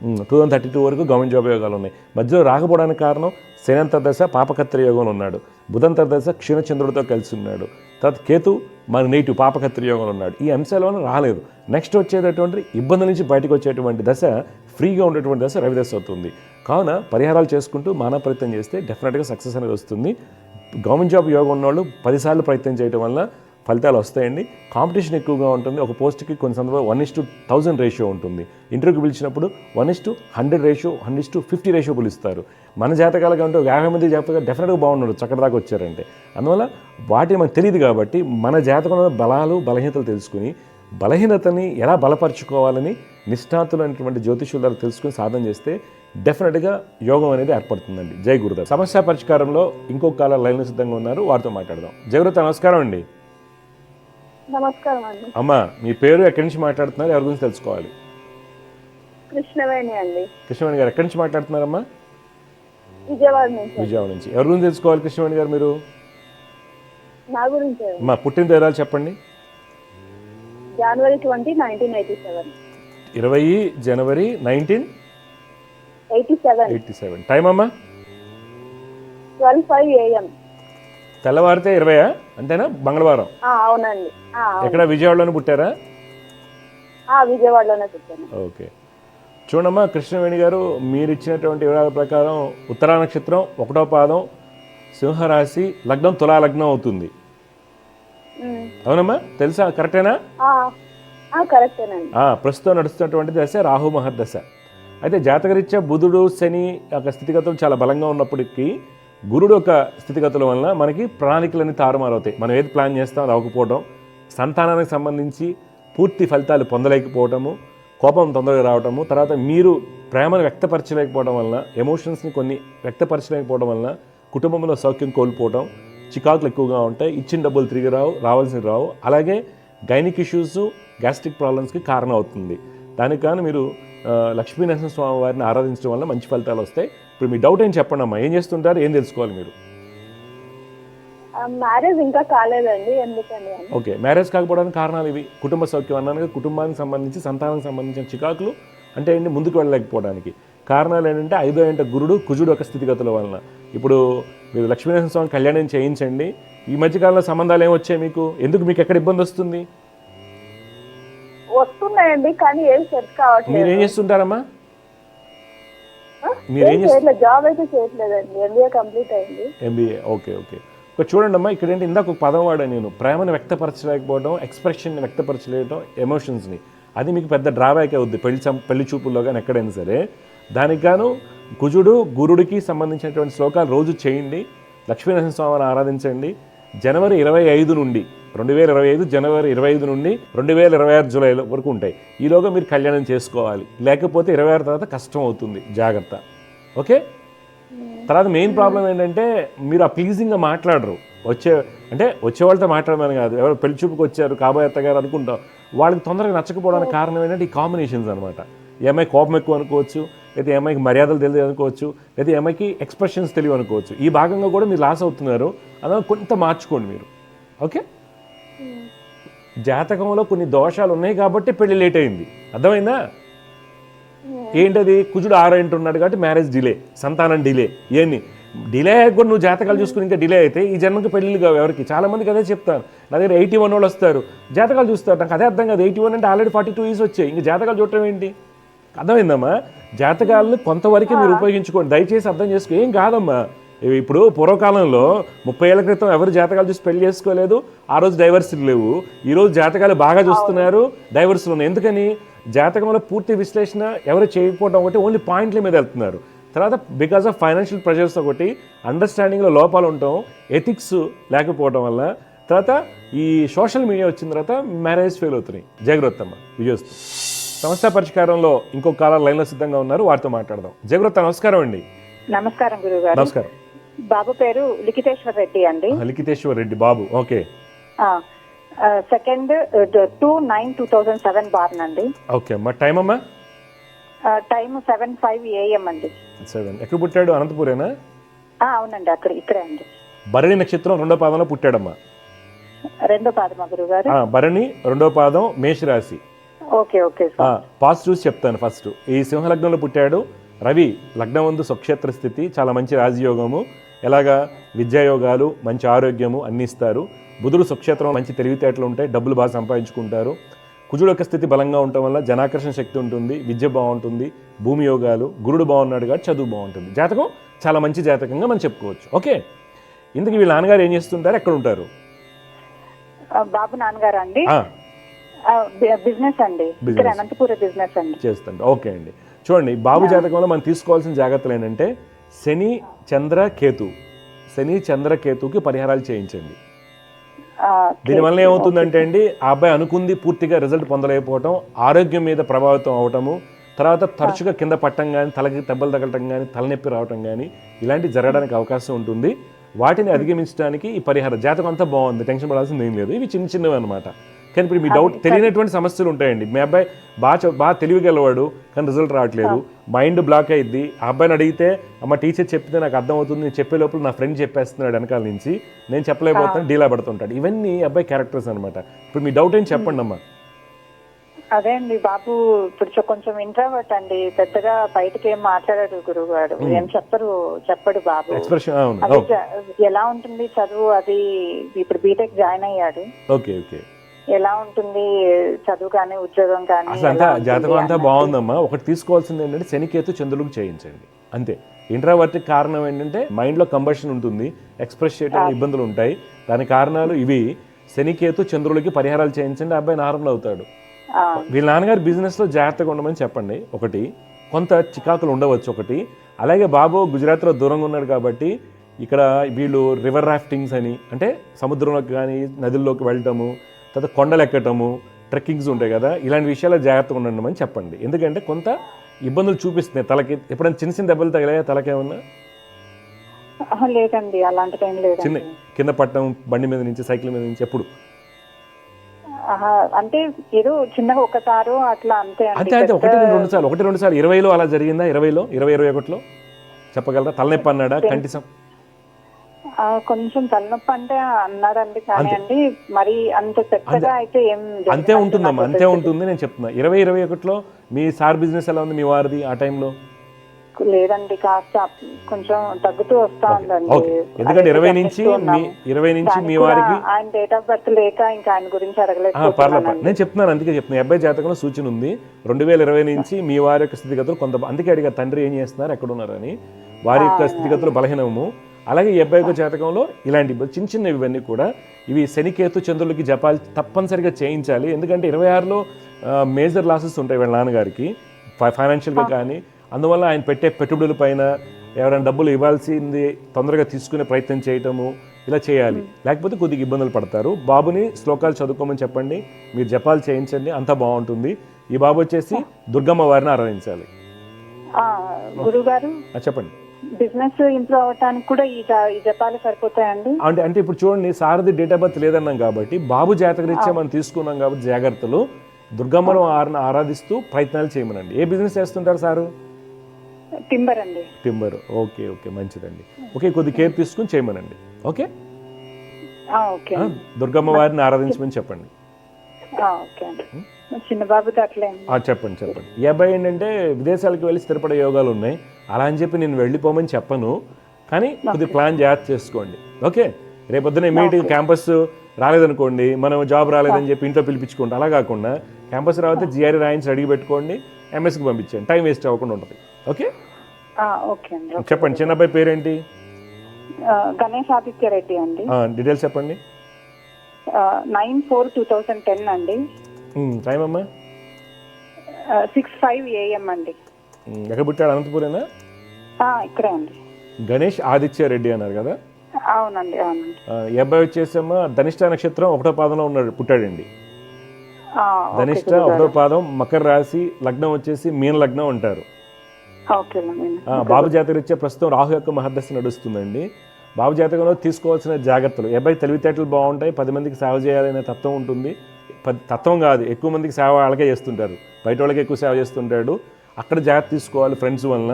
2032 వరకు గవర్నమెంట్ జాబ్ యోగాలు ఉన్నాయి. మధ్యలో రాకపోవడానికి కారణం శనంతర్దశ పాపకత్ర యోగంలో ఉన్నాడు, బుధంతర్దశ క్షీణచంద్రుడితో కలిసి ఉన్నాడు, తర్వాత కేతు మన నెగిటివ్ పాపకత్ర యోగంలో ఉన్నాడు. ఈ అంశాలను రాలేదు. నెక్స్ట్ వచ్చేటటువంటి ఇబ్బందుల నుంచి బయటకు వచ్చేటువంటి దశ, ఫ్రీగా ఉండేటువంటి దశ రవి దశ అవుతుంది. కావున పరిహారాలు చేసుకుంటూ మానవ ప్రయత్నం చేస్తే డెఫినెట్గా సక్సెస్ అనేది వస్తుంది. గవర్నమెంట్ జాబ్ యోగం ఉన్నవాళ్ళు 10 సార్లు ప్రయత్నం చేయడం వల్ల ఫలితాలు వస్తాయండి. కాంపిటీషన్ ఎక్కువగా ఉంటుంది. ఒక పోస్ట్కి కొన్ని సందర్భాలు 1:1000 రేషియో ఉంటుంది. ఇంటర్వ్యూకి పిలిచినప్పుడు 1:100 రేషియో, 1:50 రేషియో పిలుస్తారు. మన జాతకాలు కంటే 50 మంది జాతకాలు డెఫినెట్గా బాగున్నాడు చక్కటి దాకా వచ్చారంటే. అందువల్ల వాటి మనకు తెలియదు కాబట్టి మన జాతకంలో బలాలు బలహీనతలు తెలుసుకుని బలహీనతని ఎలా బలపరుచుకోవాలని నిష్ఠాతులైనటువంటి జ్యోతిష్యుల ద్వారా తెలుసుకుని సాధన చేస్తే డెఫినెట్గా యోగం అనేది ఏర్పడుతుందండి. జై గురుదేవ్. సమస్య పరిష్కారంలో ఇంకొక కాల లైన్లో సిద్ధంగా ఉన్నారు, వారితో మాట్లాడదాం. జయగురుత నమస్కారం అండి. నమస్కారం అండి. అమ్మా మీ పేరు, ఎక్కడి నుంచి మాట్లాడుతున్నారు, ఎవరి గురించి తెలుసుకోవాలి? కృష్ణవేణి అండి. కృష్ణవేణి గారు ఎక్కడి నుంచి మాట్లాడుతున్నారమ్మా? విజయవాడ నుంచి. విజయవాడ నుంచి. ఎవరి గురించి తెలుసుకోవాలి కృష్ణవేణి గారు మీరు? నా గురించి అమ్మా పుట్టిన తేదీలు చెప్పండి. జనవరి 20, 1987. 20 జనవరి 1987. టైం అమ్మా? 12:05 AM. తెల్లవారితే 20 అంతేనా? మంగళవారం. అవునండి. ఎక్కడ విజయవాడలోనే పుట్టారా? విజయవాడలోనే పుట్టాను. ఓకే. చూడమ్మా కృష్ణవేణి గారు, మీరు ఇచ్చినటువంటి వివరాల ప్రకారం ఉత్తరా నక్షత్రం 1వ పాదం, సింహరాశి, లగ్నం తులా లగ్నం అవుతుంది. అవునమ్మా, తెలుసా? కరెక్టేనా? కరెక్టేనండి. ప్రస్తుతం నడుస్తున్నటువంటి దశ రాహు మహర్దశ. అయితే జాతకరీత్యా బుధుడు శని యొక్క స్థితిగతులు చాలా బలంగా ఉన్నప్పటికీ గురుడు యొక్క స్థితిగతుల వలన మనకి ప్రణాళికలన్నీ తారుమారవుతాయి. మనం ఏది ప్లాన్ చేస్తాం అది అవ్వకపోవడం, సంతానానికి సంబంధించి పూర్తి ఫలితాలు పొందలేకపోవటము, కోపం తొందరగా రావటము, తర్వాత మీరు ప్రేమను వ్యక్తపరచలేకపోవడం వలన, ఎమోషన్స్ని కొన్ని వ్యక్తపరచలేకపోవడం వలన కుటుంబంలో సౌఖ్యం కోల్పోవడం, చికాకులు ఎక్కువగా ఉంటాయి, ఇచ్చిన డబ్బులు తిరిగి రావాల్సినవి రావు. అలాగే గైనిక్ ఇష్యూస్, గ్యాస్ట్రిక్ ప్రాబ్లమ్స్కి కారణం అవుతుంది. దానికి కానీ మీరు లక్ష్మీనరసింహ స్వామి వారిని ఆరాధించడం వల్ల మంచి ఫలితాలు వస్తాయి. ఇప్పుడు మీ డౌట్ ఏం చెప్పండి అమ్మా, ఏం చేస్తుంటారు, ఏం తెలుసుకోవాలి మీరు? మ్యారేజ్ ఇంకా కాలేదండి, ఎందుకని? ఓకే, మ్యారేజ్ కాకపోవడానికి కారణాలు ఇవి. కుటుంబ సౌఖ్యం అన్నాను, కుటుంబానికి సంబంధించి సంతానానికి సంబంధించిన చికాకులు అంటే ఏంటి, ముందుకు వెళ్ళలేకపోవడానికి కారణాలు ఏంటంటే 5వ ఇంట గురుడు కుజుడు యొక్క స్థితిగతుల వలన. ఇప్పుడు మీరు లక్ష్మీనరసింహ స్వామి కళ్యాణం చేయించండి. ఈ మధ్యకాలంలో సంబంధాలు ఏమొచ్చాయి మీకు? ఎందుకు మీకు ఎక్కడ ఇబ్బంది వస్తుంది? వస్తున్నాయండి కానీ ఏం సెట్ కావట్లేదు. మీరు ఏం చేస్తుంటారమ్మా? జాబ్ అయితే చేయట్లేదండి, MBA కంప్లీట్ అయింది. MBA. ఓకే. ఒక చూడండి అమ్మా, ఇక్కడ ఏంటి ఇందాక ఒక పదం వాడాను నేను, ప్రేమను వ్యక్తపరచలేకపోవడం, ఎక్స్ప్రెషన్ని వ్యక్తపరచలేయడం, ఎమోషన్స్ని. అది మీకు పెద్ద డ్రాబ్యాక్ అవుద్ది పెళ్లి చూపుల్లో కానీ ఎక్కడైనా సరే. దానికి గాను కుజుడు గురుడికి సంబంధించినటువంటి శ్లోకాలు రోజు చేయండి. లక్ష్మీనరసింహ స్వామిని ఆరాధించండి. జనవరి 25 నుండి 2025 జనవరి 25 నుండి 2026 జూలై వరకు ఉంటాయి. ఈలోగా మీరు కళ్యాణం చేసుకోవాలి, లేకపోతే 26 తర్వాత కష్టం అవుతుంది, జాగ్రత్త. ఓకే. తర్వాత మెయిన్ ప్రాబ్లం ఏంటంటే మీరు ఆ ప్లీజింగ్గా మాట్లాడరు. వచ్చే వాళ్ళతో మాట్లాడమని కాదు, ఎవరు పెళ్లి చూపుకి వచ్చారు కాబోయే అత్తగారు అనుకుంటాం, వాళ్ళకి తొందరగా నచ్చకపోవడానికి కారణం ఏంటంటే ఈ కాంబినేషన్స్ అనమాట. ఈ అమ్మాయి కోపం ఎక్కువ అనుకోవచ్చు, లేదా ఈ అమ్మాయికి మర్యాదలు తెలియదు అనుకోవచ్చు, లేదా ఈ అమ్మాయికి ఎక్స్ప్రెషన్స్ తెలియవు అనుకోవచ్చు. ఈ భాగంగా కూడా మీరు లాస్ అవుతున్నారు. అందువల్ల కొంత మార్చుకోండి మీరు. ఓకే. జాతకంలో కొన్ని దోషాలు ఉన్నాయి కాబట్టి పెళ్లి లేట్ అయింది, అర్థమైందా? ఏంటది? కుజుడు 6 ఇంటి ఉన్నాడు కాబట్టి మ్యారేజ్ డిలే, సంతానం డిలే. ఇవన్నీ డిలే అయ్యాక కూడా నువ్వు జాతకాలు చూసుకుని ఇంకా డిలే అయితే ఈ జన్మకి పెళ్ళిళ్ళు కావు ఎవరికి. చాలామందికి అదే చెప్తాను. నా దగ్గర 81 వాళ్ళు వస్తారు, జాతకాలు చూస్తారు. నాకు అదే అర్థం కాదు. 81 అంటే ఆల్రెడీ 42 ఇయర్స్ వచ్చాయి, ఇంకా జాతకాలు చూడటం ఏంటి? అర్థమైందమ్మా? జాతకాలను కొంతవరకే మీరు ఉపయోగించుకోండి, దయచేసి అర్థం చేసుకో. ఏం కాదమ్మా, ఇప్పుడు పూర్వకాలంలో 30 ఏళ్ల క్రితం ఎవరు జాతకాలు చూసి పెళ్లి చేసుకోలేదు, ఆ రోజు డైవర్సిటీ లేవు. ఈ రోజు జాతకాలు బాగా చూస్తున్నారు, డైవర్సులు ఉన్నాయి. ఎందుకని? జాతకంలో పూర్తి విశ్లేషణ ఎవరు చేయకపోవడం ఒకటి, ఓన్లీ పాయింట్ల మీద వెళ్తున్నారు. తర్వాత బికాస్ ఆఫ్ ఫైనాన్షియల్ ప్రెషర్స్ ఒకటి, అండర్స్టాండింగ్లో లోపాలు ఉండటం, ఎథిక్స్ లేకపోవడం వల్ల, తర్వాత ఈ సోషల్ మీడియా వచ్చిన తర్వాత మ్యారేజ్ ఫెయిల్ అవుతున్నాయి. జాగ్రత్త అమ్మ విజయస్తు. సమస్య పరిష్కారంలో ఇంకొక కాలర్ లైన్లో సిద్ధంగా ఉన్నారు, వారితో మాట్లాడదాం. జాగ్రత్త, నమస్కారం అండి. నమస్కారం గురుగారు. నమస్కారం. బాబు పేరు లిఖితేశ్వర్ రెడ్డి అండి. లిఖితేశ్వర్ రెడ్డి బాబు. ఓకే. 2/9/2007 బార్న్ అండి. ఓకే అమ్మా. టైం అమ్మా? టైం 7:05 AM అండి. 7. ఎక్కడ పుట్టాడు? అనంతపురేనా? అవునండి, ఇక్కడే అండి. భరణి నక్షత్రం 2వ పాదంలో పుట్టాడమ్మా. 2వ పాదమా గురుగారు? భరణి 2వ పాదం, మేషరాశి. Okay okay sir. పాజిటివ్స్ చెప్తాను. ఫస్ట్ ఈ సింహలగ్నంలో పుట్టాడు. రవి లగ్నం ముందు స్వక్షేత్ర స్థితి, చాలా మంచి రాజయోగము, ఎలాగా విద్యాయోగాలు, మంచి ఆరోగ్యము అన్ని ఇస్తారు. బుధుడు స్వక్షేత్రం, మంచి తెలివితేటలు ఉంటాయి, డబ్బులు బాగా సంపాదించుకుంటారు. కుజుడు యొక్క స్థితి బలంగా ఉండటం వల్ల జనాకర్షణ శక్తి ఉంటుంది, విద్య బాగుంటుంది, భూమి యోగాలు, గురుడు బాగున్నాడు కాబట్టి చదువు బాగుంటుంది. జాతకం చాలా మంచి జాతకంగా మనం చెప్పుకోవచ్చు. ఓకే. ఇందుకు వీళ్ళ నాన్నగారు ఏం చేస్తుంటారు, ఎక్కడ ఉంటారు? బాబు నాన్నగారు అండి బిజినెస్ అండి, ఇక్కడ అనంతపురం బిజినెస్ అండి చేస్తుంటారు. ఓకే అండి. చూడండి, బాబు జాతకంలో మనం తీసుకోవాల్సిన జాగ్రత్తలు ఏంటంటే శని చంద్ర కేతు, శని చంద్ర కేతుకి పరిహారాలు చేయించండి. దీనివల్ల ఏమవుతుందంటే అండి, ఆ అబ్బాయి అనుకుంది పూర్తిగా రిజల్ట్ పొందలేకపోవటం, ఆరోగ్యం మీద ప్రభావితం అవటము, తర్వాత తరచుగా కింద పట్టడం కానీ, తలకి దెబ్బలు తగలటం కానీ, తలనొప్పి రావటం కానీ ఇలాంటివి జరగడానికి అవకాశం ఉంటుంది. వాటిని అధిగమించడానికి ఈ పరిహారం, జాతకం అంతా బాగుంది, టెన్షన్ పడాల్సింది ఏం లేదు. ఇవి చిన్న చిన్నవి అనమాట. కానీ ఇప్పుడు మీ డౌట్, తెలియనటువంటి సమస్యలు ఉంటాయండి. మీ అబ్బాయి బాగా తెలివిగలవాడు కానీ రిజల్ట్ రావట్లేదు, మైండ్ బ్లాక్ అయ్యిద్ది. ఆ అబ్బాయిని అడిగితే అమ్మ టీచర్ చెప్తే నాకు అర్థం అవుతుంది, నేను చెప్పే లోపల నా ఫ్రెండ్ చెప్పేస్తున్నాడు వెనకాల నుంచి, నేను చెప్పలేకపోతాను, డీలా పడుతుంటాడు. ఇవన్నీ అబ్బాయి క్యారెక్టర్స్ అనమాట. ఇప్పుడు మీ డౌట్ ఏం చెప్పండి అమ్మా. అదే అండి, బాబు ఇప్పుడు కొంచెం ఇంట్రోవర్ట్ అండి, పెద్దగా బయటకి ఏం మాట్లాడాడు గురువుగారు, ఏం చెప్పడు బాబు. ఎక్స్ప్రెషన్ ఎలా ఉంటుంది చదువు అది? ఇప్పుడు బీటెక్ జాయిన్ అయ్యాడు. Okay okay. ఎలా ఉంటుంది చదువు కానీ, ఉద్యోగం కానీ? అసలు జాతకం అంతా బాగుందమ్మా. ఒకటి తీసుకోవాల్సింది ఏంటంటే శనికేతు చంద్రులకు చేయించండి అంతే. ఇంట్రావర్ట్కి కారణం ఏంటంటే మైండ్లో కంబషన్ ఉంటుంది, ఎక్స్ప్రెస్ చేయడం ఇబ్బందులు ఉంటాయి. దాని కారణాలు ఇవి. శనికేతు చంద్రులకి పరిహారాలు చేయించండి, అబ్బాయి నార్మల్ అవుతాడు. వీళ్ళ నాన్నగారు బిజినెస్లో జాగ్రత్తగా ఉండమని చెప్పండి. ఒకటి, కొంత చికాకులు ఉండవచ్చు ఒకటి. అలాగే బాబు గుజరాత్లో దూరంగా ఉన్నాడు కాబట్టి ఇక్కడ వీళ్ళు రివర్ రాఫ్టింగ్స్ అని, అంటే సముద్రంలోకి కానీ నదుల్లోకి వెళ్ళటము, తర్వాత కొండలు ఎక్కటము, ట్రెక్కింగ్స్ ఉంటాయి కదా, ఇలాంటి విషయాల్లో జాగ్రత్తగా ఉండమని చెప్పండి. ఎందుకంటే కొంత ఇబ్బందులు చూపిస్తున్నాయి తలకి. ఎప్పుడైనా చిన్న చిన్న దెబ్బలు తగిలాయా తలకేమన్నా? లేదండి, అలాంటిది ఏం లేదు. చిన్న కింద పట్టడం, బండి మీద నుంచి, సైకిల్ మీద నుంచి ఎప్పుడు? అంటే ఏదో చిన్నగా ఒకసారి అట్లా అంతే. అంతే అంతే, 1-2 సార్లు 2020లో అలా జరిగిందా? 2021లో చెప్పగలరా? తలనొప్పి అన్నాడా? కంటిసం కొంచెం తలనొప్పి అంటే అన్నాడండి, కానీ అండి మరి అంత పెద్దగా అయితే ఏం. అంతే ఉంటుందమ్మా, అంతే ఉంటుంది. నేను చెప్తున్నా 2021లో మీ సార్ బిజినెస్ ఎలా ఉంది మీ వారిది ఆ టైంలో? లేదండి, కాస్త కొంచెం తగ్గుతూ వస్తా ఉందండి. ఎందుకంటే 20 నుంచి మీ వారికి ఆయన డేట్ ఆఫ్ బర్త్ లేక ఇంకా ఆయన గురించి అడగలేదు. పర్లేదు, నేను చెప్తున్నాను. అందుకే చెప్తున్నాను, అబ్బాయి జాతకంలో సూచన ఉంది 2020 నుంచి మీ వారి యొక్క స్థితిగతులు కొంత. అందుకే అడిగా తండ్రి ఏం చేస్తున్నారు, ఎక్కడున్నారు అని. వారి యొక్క స్థితిగతులు బలహీనము. అలాగే ఈ అబ్బాయి యొక్క జాతకంలో ఇలాంటి చిన్న చిన్నవి ఇవన్నీ కూడా, ఇవి శనికేతు చంద్రులకి జపాలు తప్పనిసరిగా చేయించాలి. ఎందుకంటే 26లో మేజర్ లాసెస్ ఉంటాయి వీళ్ళ నాన్నగారికి ఫైనాన్షియల్గా కానీ. అందువల్ల ఆయన పెట్టే పెట్టుబడుల పైన ఎవరైనా డబ్బులు ఇవ్వాల్సింది తొందరగా తీసుకునే ప్రయత్నం చేయటము, ఇలా చేయాలి. లేకపోతే కొద్దిగా ఇబ్బందులు పడతారు. బాబుని శ్లోకాలు చదువుకోమని చెప్పండి, మీరు జపాలు చేయించండి, అంతా బాగుంటుంది. ఈ బాబు వచ్చేసి దుర్గమ్మ వారిని ఆరాధించాలి. గురుగారు చెప్పండి. బిజినెస్ ఇంప్రూవ్ అవడానికి కూడా ఈ జపాలు సరిపోతాయండి? అంటే ఇప్పుడు చూడండి, సారథి డేట్ ఆఫ్ బర్త్ లేదన్నాం కాబట్టి బాబు జాతక రీత్యా మనం తీసుకున్నాం కాబట్టి జాగ్రత్తలు. దుర్గమ్మను ఆరాధిస్తూ ప్రయత్నాలు చేయమనండి. ఏ బిజినెస్ చేస్తుంటారు సారు? టింబర్ అండి. టింబర్. ఓకే ఓకే, మంచిదండి. ఓకే, కొద్ది కేర్ తీసుకుని చేయమనండి. ఓకే, దుర్గమ్మ వారిని ఆరాధించమని చెప్పండి. చిన్న బాబుతో అట్లే చెప్పండి. ఈ అబ్బాయి ఏంటంటే విదేశాలకు వెళ్ళి స్థిరపడే యోగాలు ఉన్నాయి. అలా అని చెప్పి నేను వెళ్ళిపోమని చెప్పను, కానీ కొద్ది ప్లాన్ జాగ్రత్త చేసుకోండి. ఓకే, రేపొద్దున ఇమీడియట్గా క్యాంపస్ రాలేదనుకోండి, మనం జాబ్ రాలేదని చెప్పి ఇంట్లో పిలిపించుకోండి. అలా కాకుండా క్యాంపస్ రాకపోతే జిఆర్ఈ రాయించి అడిగి పెట్టుకోండి, ఎంఎస్కి పంపించండి, టైం వేస్ట్ అవ్వకుండా ఉంటుంది. ఓకే, చెప్పండి. చిన్న అబ్బాయి పేరేంటి? గణేష్ ఆదిత్య రెడ్డి అండి. డీటెయిల్స్ చెప్పండి. 9/4/2010 అండి. టైం అమ్మా? 6:05 AM అండి. ఎక్కడ పుట్టాడు? అనంతపురేనా? ఇక్కడే అండి. గణేష్ ఆదిత్య రెడ్డి అన్నారు కదా? అవునండి, అవునండి. ఈ అబ్బాయి వచ్చేసమ్మా ధనిష్ట నక్షత్రం 1వ పాదంలో ఉన్నాడు, పుట్టాడండి. ధనిష్ట 1వ పాదం, మకర రాశి, లగ్నం వచ్చేసి మీన లగ్నం ఉంటారు. బాబు జాతకరీత్యా ప్రస్తుతం రాహు యొక్క మహర్దశ నడుస్తుందండి. బాబు జాతకంలో తీసుకోవాల్సిన జాగ్రత్తలు: అబ్బాయి తెలివితేటలు బాగుంటాయి, 10 మందికి సేవ చేయాలనే తత్వం ఉంటుంది. తత్వం కాదు, ఎక్కువ మందికి సేవ వాళ్ళకే చేస్తుంటారు, బయట వాళ్ళకి ఎక్కువ సేవ చేస్తుంటాడు. అక్కడ జాగ్రత్త తీసుకోవాలి ఫ్రెండ్స్ వలన.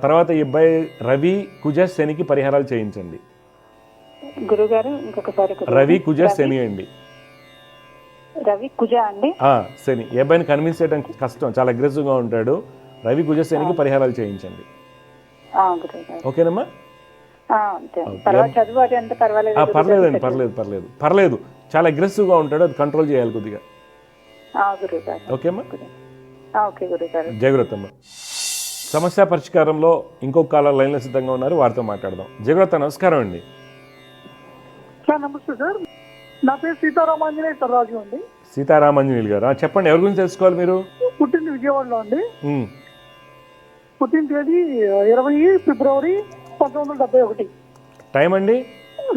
తర్వాత ఈ అబ్బాయి రవి కుజ శనికి పరిహారాలు చేయించండి. గురుగారు ఇంకొకసారి. రవి కుజ శని అండి. రవి కుజ అండి, శని. ఏ అబ్బాయిని కన్విన్స్ చేయడం కష్టం, చాలా అగ్రెసివ్గా ఉంటాడు. రవి కుజ శనికి పరిహారాలు చేయించండి. ఓకేనమ్మా? పర్లేదండి, పర్లేదు. చాలా అగ్రెసివ్గా ఉంటాడు, అది కంట్రోల్ చేయాలి కొద్దిగా. ఓకేమ్మా? జయగురతమ్మ. సమస్య పరిష్కారంలో ఇంకొక కాలర్ లైన్లో సిద్ధంగా ఉన్నారు, వారితో మాట్లాడదాం. జయగురత నమస్కారం అండి. నమస్తే సార్, నా పేరు సీతారామాంజనేయ రాజు అండి. సీతారామాంజనేయులు గారు, చెప్పండి, ఎవరి గురించి తెలుసుకోవాలి మీరు? పుట్టింది విజయవాడలో అండి. పుట్టిన తేదీ 20 ఫిబ్రవరి 1971. టైం అండి?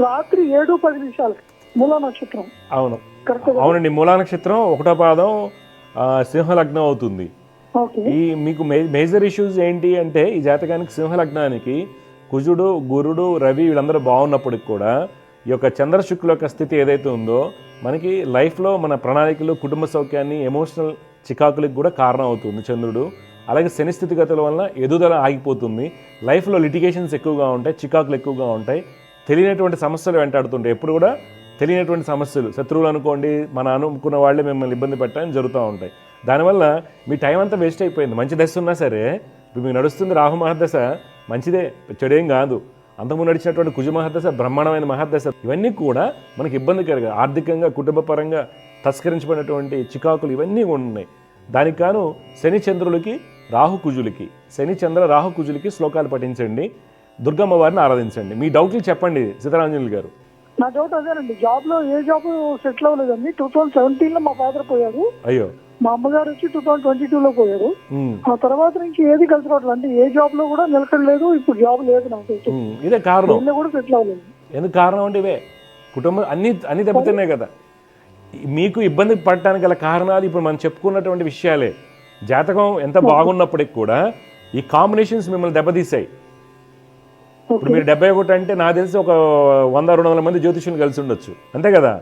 రాత్రి 7:10 మూలా నక్షత్రం. అవునండి, మూలా నక్షత్రం 1వ పాదం, సింహలగ్నం అవుతుంది. ఈ మీకు మేజర్ ఇష్యూస్ ఏంటి అంటే, ఈ జాతకానికి సింహలగ్నానికి కుజుడు, గురుడు, రవి వీళ్ళందరూ బాగున్నప్పటికి కూడా ఈ యొక్క చంద్రశుక్ల యొక్క స్థితి ఏదైతే ఉందో మనకి లైఫ్లో మన ప్రణాళికలు, కుటుంబ సౌఖ్యాన్ని, ఎమోషనల్ చికాకులకు కూడా కారణం అవుతుంది చంద్రుడు. అలాగే శని స్థితిగతుల వలన ఎదుగుదల ఆగిపోతుంది. లైఫ్లో లిటిగేషన్స్ ఎక్కువగా ఉంటాయి, చికాకులు ఎక్కువగా ఉంటాయి, తెలియనటువంటి సమస్యలు వెంటాడుతుంటాయి. ఎప్పుడు కూడా తెలియనటువంటి సమస్యలు, శత్రువులు అనుకోండి, మన అనుకున్న వాళ్ళే మిమ్మల్ని ఇబ్బంది పెట్టడానికి జరుగుతూ ఉంటాయి. దానివల్ల మీ టైం అంతా వేస్ట్ అయిపోయింది. మంచి దశ ఉన్నా సరే, ఇప్పుడు మీకు నడుస్తుంది రాహు మహర్దశ, మంచిదే, చెడేం కాదు. అంతకుముందు నడిచినటువంటి కుజ మహర్దశ బ్రహ్మాండమైన మహర్దశ. ఇవన్నీ కూడా మనకి ఇబ్బందికరంగా, ఆర్థికంగా, కుటుంబపరంగా తస్కరించబడినటువంటి చికాకులు ఇవన్నీ ఉన్నాయి. దానికి కాను శని చంద్రులకి, రాహు కుజులకి, శని చంద్ర రాహు కుజులకి శ్లోకాలు పఠించండి, దుర్గమ్మ వారిని ఆరాధించండి. మీ డౌట్లు చెప్పండి సీతారాంజనేయులు గారు. నా డౌట్ అదేనండి, జాబ్ లో ఏ జాబ్ సెటిల్ అవ్వలేదండి. 2017 లో మా ఫాదర్ పోయారు. అయ్యో. మా అమ్మగారు వచ్చి 2022 పోయారు. ఆ తర్వాత నుంచి ఏది కలిసి రావట్లేదు, అంటే ఏ జాబ్ లో కూడా నిలకడలేదు. ఇప్పుడు జాబ్ లేదు నాకు. ఇదే కారణం, కూడా సెటిల్ అవ్వలేదు. ఎందుకు కారణం అంటే ఇవే, కుటుంబం అన్ని దెబ్బతిన్నాయి కదా. మీకు ఇబ్బంది పడటానికి గల కారణాలు ఇప్పుడు మనం చెప్పుకున్నటువంటి విషయాలే. జాతకం ఎంత బాగున్నప్పటికి కూడా ఈ కాంబినేషన్స్ మిమ్మల్ని దెబ్బతీసాయి. ఇప్పుడు మీరు 71 అంటే నాకు తెలిసి ఒక 100-200 మంది జ్యోతిష్యులు కలిసి ఉండొచ్చు, అంతే కదా?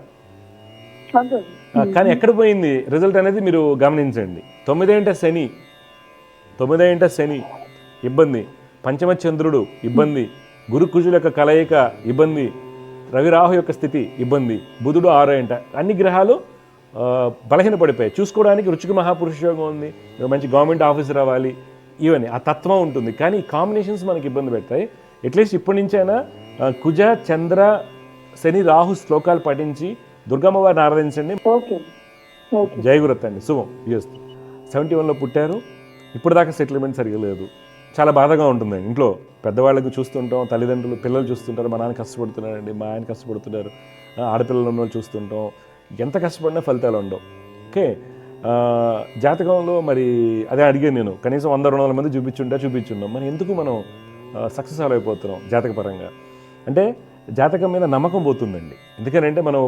కానీ ఎక్కడ పోయింది రిజల్ట్ అనేది మీరు గమనించండి. 9 శని ఇబ్బంది, పంచమ చంద్రుడు ఇబ్బంది, గురు కుజుల యొక్క కలయిక ఇబ్బంది, రవిరాహు యొక్క స్థితి ఇబ్బంది, బుధుడు 6 అన్ని గ్రహాలు బలహీనపడిపోయాయి. చూసుకోవడానికి రుచిక మహాపురుషయోగం ఉంది, మంచి గవర్నమెంట్ ఆఫీసర్ అవ్వాలి, ఇవన్నీ ఆ తత్వం ఉంటుంది. కానీ ఈ కాంబినేషన్స్ మనకి ఇబ్బంది పెడతాయి. అట్లీస్ట్ ఇప్పటి నుంచైనా కుజ చంద్ర శని రాహు శ్లోకాలు పఠించి దుర్గమ్మ వారిని ఆరాధించండి. జయగురత్ అండి, శుభం. 71లో పుట్టారు, ఇప్పుడు దాకా సెటిల్మెంట్ సరిగా లేదు, చాలా బాధగా ఉంటుందండి. ఇంట్లో పెద్దవాళ్ళకి చూస్తుంటాం, తల్లిదండ్రులు, పిల్లలు చూస్తుంటారు, మా నాన్న కష్టపడుతున్నారండి, మా ఆయన కష్టపడుతున్నారు, ఆడపిల్లలు ఉన్న వాళ్ళు చూస్తుంటాం, ఎంత కష్టపడినా ఫలితాలు ఉండవు. ఓకే, జాతకంలో మరి అదే అడిగాను నేను, కనీసం 100-200 మంది చూపించున్నాం, మరి ఎందుకు మనం సక్సెస్ అయిపోతున్నాం జాతకపరంగా అంటే? జాతకం మీద నమ్మకం పోతుందండి. ఎందుకనంటే మనం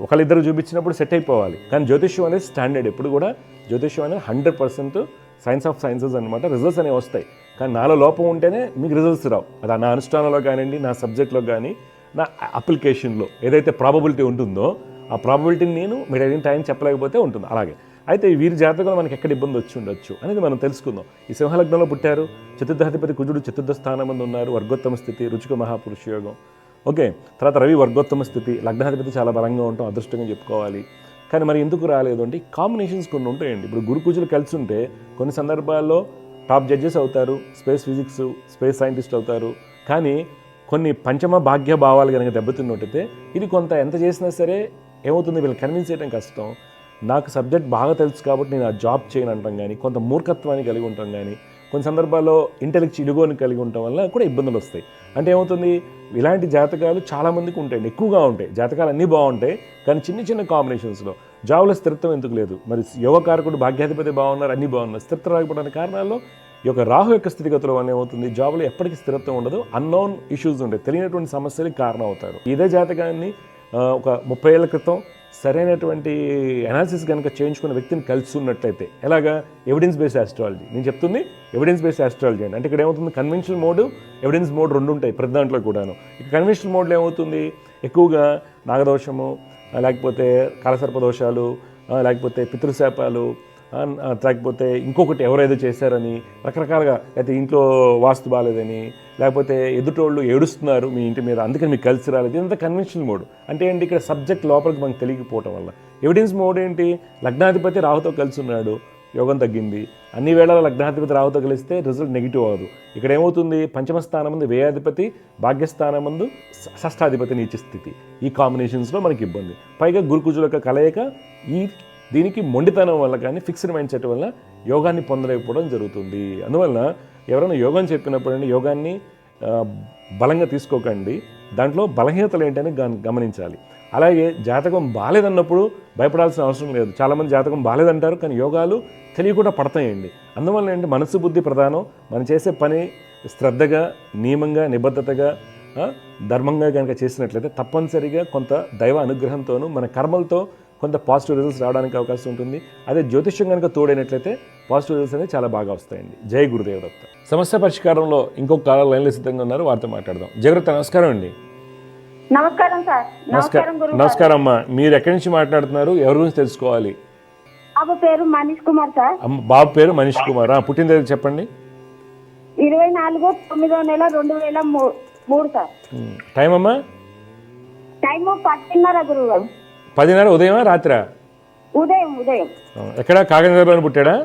ఒకళ్ళిద్దరు చూపించినప్పుడు సెట్ అయిపోవాలి. కానీ జ్యోతిష్యం అనేది స్టాండర్డ్. ఎప్పుడు కూడా జ్యోతిష్యం అనేది 100% సైన్స్ ఆఫ్ సైన్సెస్ అనమాట. రిజల్ట్స్ అనేవి వస్తాయి, కానీ నాలో లోపం ఉంటేనే మీకు రిజల్ట్స్ రావు. అది నా అనుష్ఠానంలో కానివ్వండి, నా సబ్జెక్ట్లో కానీ, నా అప్లికేషన్లో ఏదైతే ప్రాబబిలిటీ ఉంటుందో ఆ ప్రాబబిలిటీని మీరు అడిగిన టైం చెప్పలేకపోతే ఉంటుంది. అలాగే అయితే వీరి జాతకంలో మనకి ఎక్కడ ఇబ్బంది వచ్చి ఉండొచ్చు అనేది మనం తెలుసుకుందాం. ఈ సింహలగ్నంలో పుట్టారు, చతుర్థాధిపతి కుజుడు చతుర్థ స్థానం మంది ఉన్నారు, వర్గోత్తమ స్థితి, రుచిక మహాపురుషయోగం. ఓకే, తర్వాత రవి వర్గోత్తమ స్థితి, లగ్నాధిపతి చాలా బలంగా ఉంటాం, అదృష్టంగా చెప్పుకోవాలి. కానీ మరి ఎందుకు రాలేదు అంటే కాంబినేషన్స్ కొన్ని ఉంటాయండి. ఇప్పుడు గురు కుజులు కలిసి ఉంటే కొన్ని సందర్భాల్లో టాప్ జడ్జెస్ అవుతారు, స్పేస్ ఫిజిక్స్, స్పేస్ సైంటిస్ట్ అవుతారు. కానీ కొన్ని పంచమ భాగ్య భావాలు కనుక దెబ్బతిన్నట్టయితే ఇది కొంత ఎంత చేసినా సరే ఏమవుతుంది, వీళ్ళని కన్విన్స్ చేయడం కష్టం. నాకు సబ్జెక్ట్ బాగా తెలుసు కాబట్టి నేను ఆ జాబ్ చేయను అంటాం, కానీ కొంత మూర్ఖత్వాన్ని కలిగి ఉంటాం, కానీ కొన్ని సందర్భాల్లో ఇంటెలెక్చువల్ ఇలుగోని కలిగి ఉండటం వల్ల కూడా ఇబ్బందులు వస్తాయి. అంటే ఏమవుతుంది, ఇలాంటి జాతకాలు చాలామందికి ఉంటాయండి, ఎక్కువగా ఉంటాయి. జాతకాలు అన్నీ బాగుంటాయి, కానీ చిన్న చిన్న కాంబినేషన్స్లో జాబులో స్థిరత్వం ఎందుకు లేదు? మరి యువకారకుడు భాగ్యాధిపతి బాగున్నారు, అన్నీ బాగున్నారు, స్థిరత్వం రాకపోవడానికి కారణాల్లో ఈ యొక్క రాహు యొక్క స్థితిగతుల వల్ల ఏమవుతుంది, జాబులో ఎప్పటికీ స్థిరత్వం ఉండదు, అన్నోన్ ఇష్యూస్ ఉంటాయి, తెలియనటువంటి సమస్యలకు కారణం అవుతారు. ఇదే జాతకాన్ని ఒక 30 ఏళ్ల క్రితం సరైనటువంటి అనాలిసిస్ కనుక చేయించుకున్న వ్యక్తిని కలిసి ఉన్నట్లయితే, ఎలాగా ఎవిడెన్స్ బేస్డ్ ఆస్ట్రాలజీ, నేను చెప్తుంది ఎవిడెన్స్ బేస్డ్ ఆస్ట్రాలజీ అండి. అంటే ఇక్కడ ఏమవుతుంది, కన్వెన్షనల్ మోడ్, ఎవిడెన్స్ మోడ్ రెండు ఉంటాయి ప్రతి దాంట్లో కూడాను. ఇక కన్వెన్షనల్ మోడ్లో ఏమవుతుంది, ఎక్కువగా నాగదోషము, లేకపోతే కాలసర్ప దోషాలు, లేకపోతే పితృశాపాలు, లేకపోతే ఇంకొకటి ఎవరైతే చేశారని రకరకాలుగా, అయితే ఇంట్లో వాస్తు బాగాలేదని, లేకపోతే ఎదుటోళ్ళు ఏడుస్తున్నారు మీ ఇంటి మీద అందుకని మీకు కలిసి రాలేదు, ఇదంతా కన్వెన్షనల్ మోడ్. అంటే ఏంటి, ఇక్కడ సబ్జెక్ట్ లోపలికి మనకు తెలియకపోవటం వల్ల. ఎవిడెన్స్ మోడ్ ఏంటి, లగ్నాధిపతి రాహుతో కలిసి ఉన్నాడు, యోగం తగ్గింది. అన్ని వేళల లగ్నాధిపతి రాహుతో కలిస్తే రిజల్ట్ నెగిటివ్ అవ్వదు. ఇక్కడ ఏమవుతుంది, పంచమ స్థానం ముందు వ్యయాధిపతి, భాగ్యస్థానం ముందు షష్టాధిపతి నీచ స్థితి, ఈ కాంబినేషన్స్లో మనకి ఇబ్బంది. పైగా గురుకుజుల యొక్క కలయిక, దీనికి మొండితనం వల్ల కానీ ఫిక్స్డ్ మైండ్ సెట్ వల్ల యోగాన్ని పొందలేకపోవడం జరుగుతుంది. అందువల్ల ఎవరైనా యోగం చెప్పినప్పుడు అండి, యోగాన్ని బలంగా తీసుకోకండి, దాంట్లో బలహీనతలు ఏంటని గమనించాలి. అలాగే జాతకం బాలేదన్నప్పుడు భయపడాల్సిన అవసరం లేదు. చాలామంది జాతకం బాలేదంటారు, కానీ యోగాలు తెలియకుండా పడతాయండి. అందువల్ల ఏంటి, మనసు బుద్ధి ప్రధానం. మనం చేసే పని శ్రద్ధగా, నియమంగా, నిబద్ధతగా, ధర్మంగా కనుక చేసినట్లయితే తప్పనిసరిగా కొంత దైవ అనుగ్రహంతోనూ మన కర్మలతో కొంత పాజిటివ్ రిజల్ట్స్ రావడానికి అవకాశం ఉంటుంది. అదే జ్యోతిష్యం కనుక తోడైనట్లయితే పాజిటివ్ రిజల్ట్స్ అనేవి చాలా బాగా వస్తాయండి. జై గురుదేవ్ దత్త. సమస్య పరిష్కారంలో ఇంకొక కాలం లైన్లో సిద్ధంగా ఉన్నారు, వారితో మాట్లాడదాం. జాగ్రత్త. నమస్కారం అండి. నమస్కారం సార్. నమస్కారం అమ్మా. మీరు ఎక్కడి నుంచి మాట్లాడుతున్నారు, ఎవరి గురించి తెలుసుకోవాలి? బాబు పేరు మనీష్ కుమార్ సార్. బాబు పేరు మనీష్ కుమార్. పుట్టిన తేదీ చెప్పండి. 24/9/2003 సార్. టైం అమ్మా? టైము 10:30 గురువు గారు. 10:30 ఉదయమా రాత్రా? ఉదయం. ఎక్కడ, కాగజ్నగర్లోనే పుట్టాడా?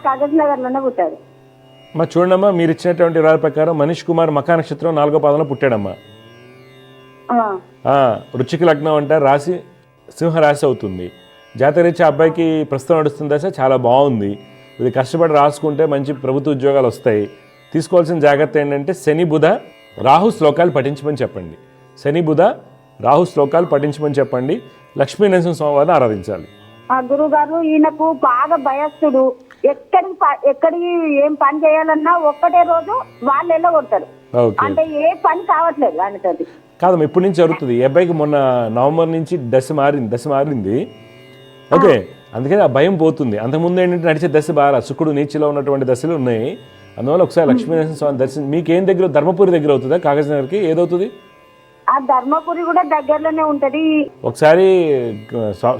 కాగజ్ నగర్ లోనే పుట్టాడు. మా చూడమ్మా, మీరు ఇచ్చినటువంటి వివరాల ప్రకారం మనీష్ కుమార్ మకా నక్షత్రం 4వ పాదంలో పుట్టాడమ్మా. వృశ్చిక లగ్నం అంటారు, రాశి సింహరాశి అవుతుంది. జాతకరీత్యా అబ్బాయికి ప్రస్తుతం నడుస్తున్న దశ చాలా బాగుంది. ఇది కష్టపడి రాసుకుంటే మంచి ప్రభుత్వ ఉద్యోగాలు వస్తాయి. తీసుకోవాల్సిన జాగ్రత్త ఏంటంటే శని బుధ రాహు శ్లోకాలు పఠించమని చెప్పండి. శని బుధ రాహు శ్లోకాలు పఠించమని చెప్పండి. లక్ష్మీ నరసింహ స్వామివారిని ఆరాధించాలి. గురువు గారు ఈయనకు బాగా భయస్తుడు. ఎక్కడికి ఏం పని చేయాలన్నా ఒక్కటే రోజు వాళ్ళు వెళ్ళగొడతారు. అంటే ఏ పని కావట్లేదు ఆయనతో. కాదమ్మా, ఇప్పటి నుంచి జరుగుతుంది. ఈ అబ్బాయికి మొన్న నవంబర్ నుంచి దశ మారింది. ఓకే, అందుకని ఆ భయం పోతుంది. అంతకుముందు ఏంటంటే నడిచే దశ బాగా, శుక్రుడు నీచిలో ఉన్నటువంటి దశలు ఉన్నాయి. అందువల్ల ఒకసారి లక్ష్మీనరసింహ స్వామి దర్శనం, మీకేం దగ్గర, ధర్మపురి దగ్గర అవుతుందా, కాగజ్ నగర్కి ఏదవుతుంది? ఆ ధర్మపురి కూడా దగ్గరలోనే ఉంటది. ఒకసారి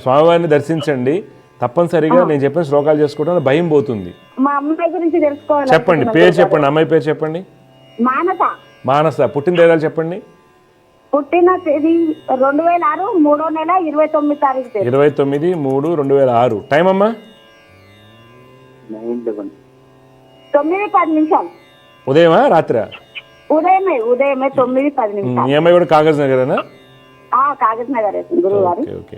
స్వామివారిని దర్శించండి, తప్పనిసరిగా నేను చెప్పిన శ్లోకాలు చేసుకోవడం భయం పోతుంది. మా అమ్మాయి గురించి తెలుసుకోవాలి. చెప్పండి, పేరు చెప్పండి, అమ్మాయి పేరు చెప్పండి. మానస. పుట్టిన తేదీలు చెప్పండి. పుట్టిన తేదీ 2006 3వ నెల 29వ తారీఖు. 29/3/2006. టైం అమ్మా? 9:10. ఉదయమా రాత్రా? ఉదయమే 9:10. ఈ అమ్మాయి కూడా కాగజ్ నగరేనా? కాగజ్ నగర్ గురువు గారు. ఓకే.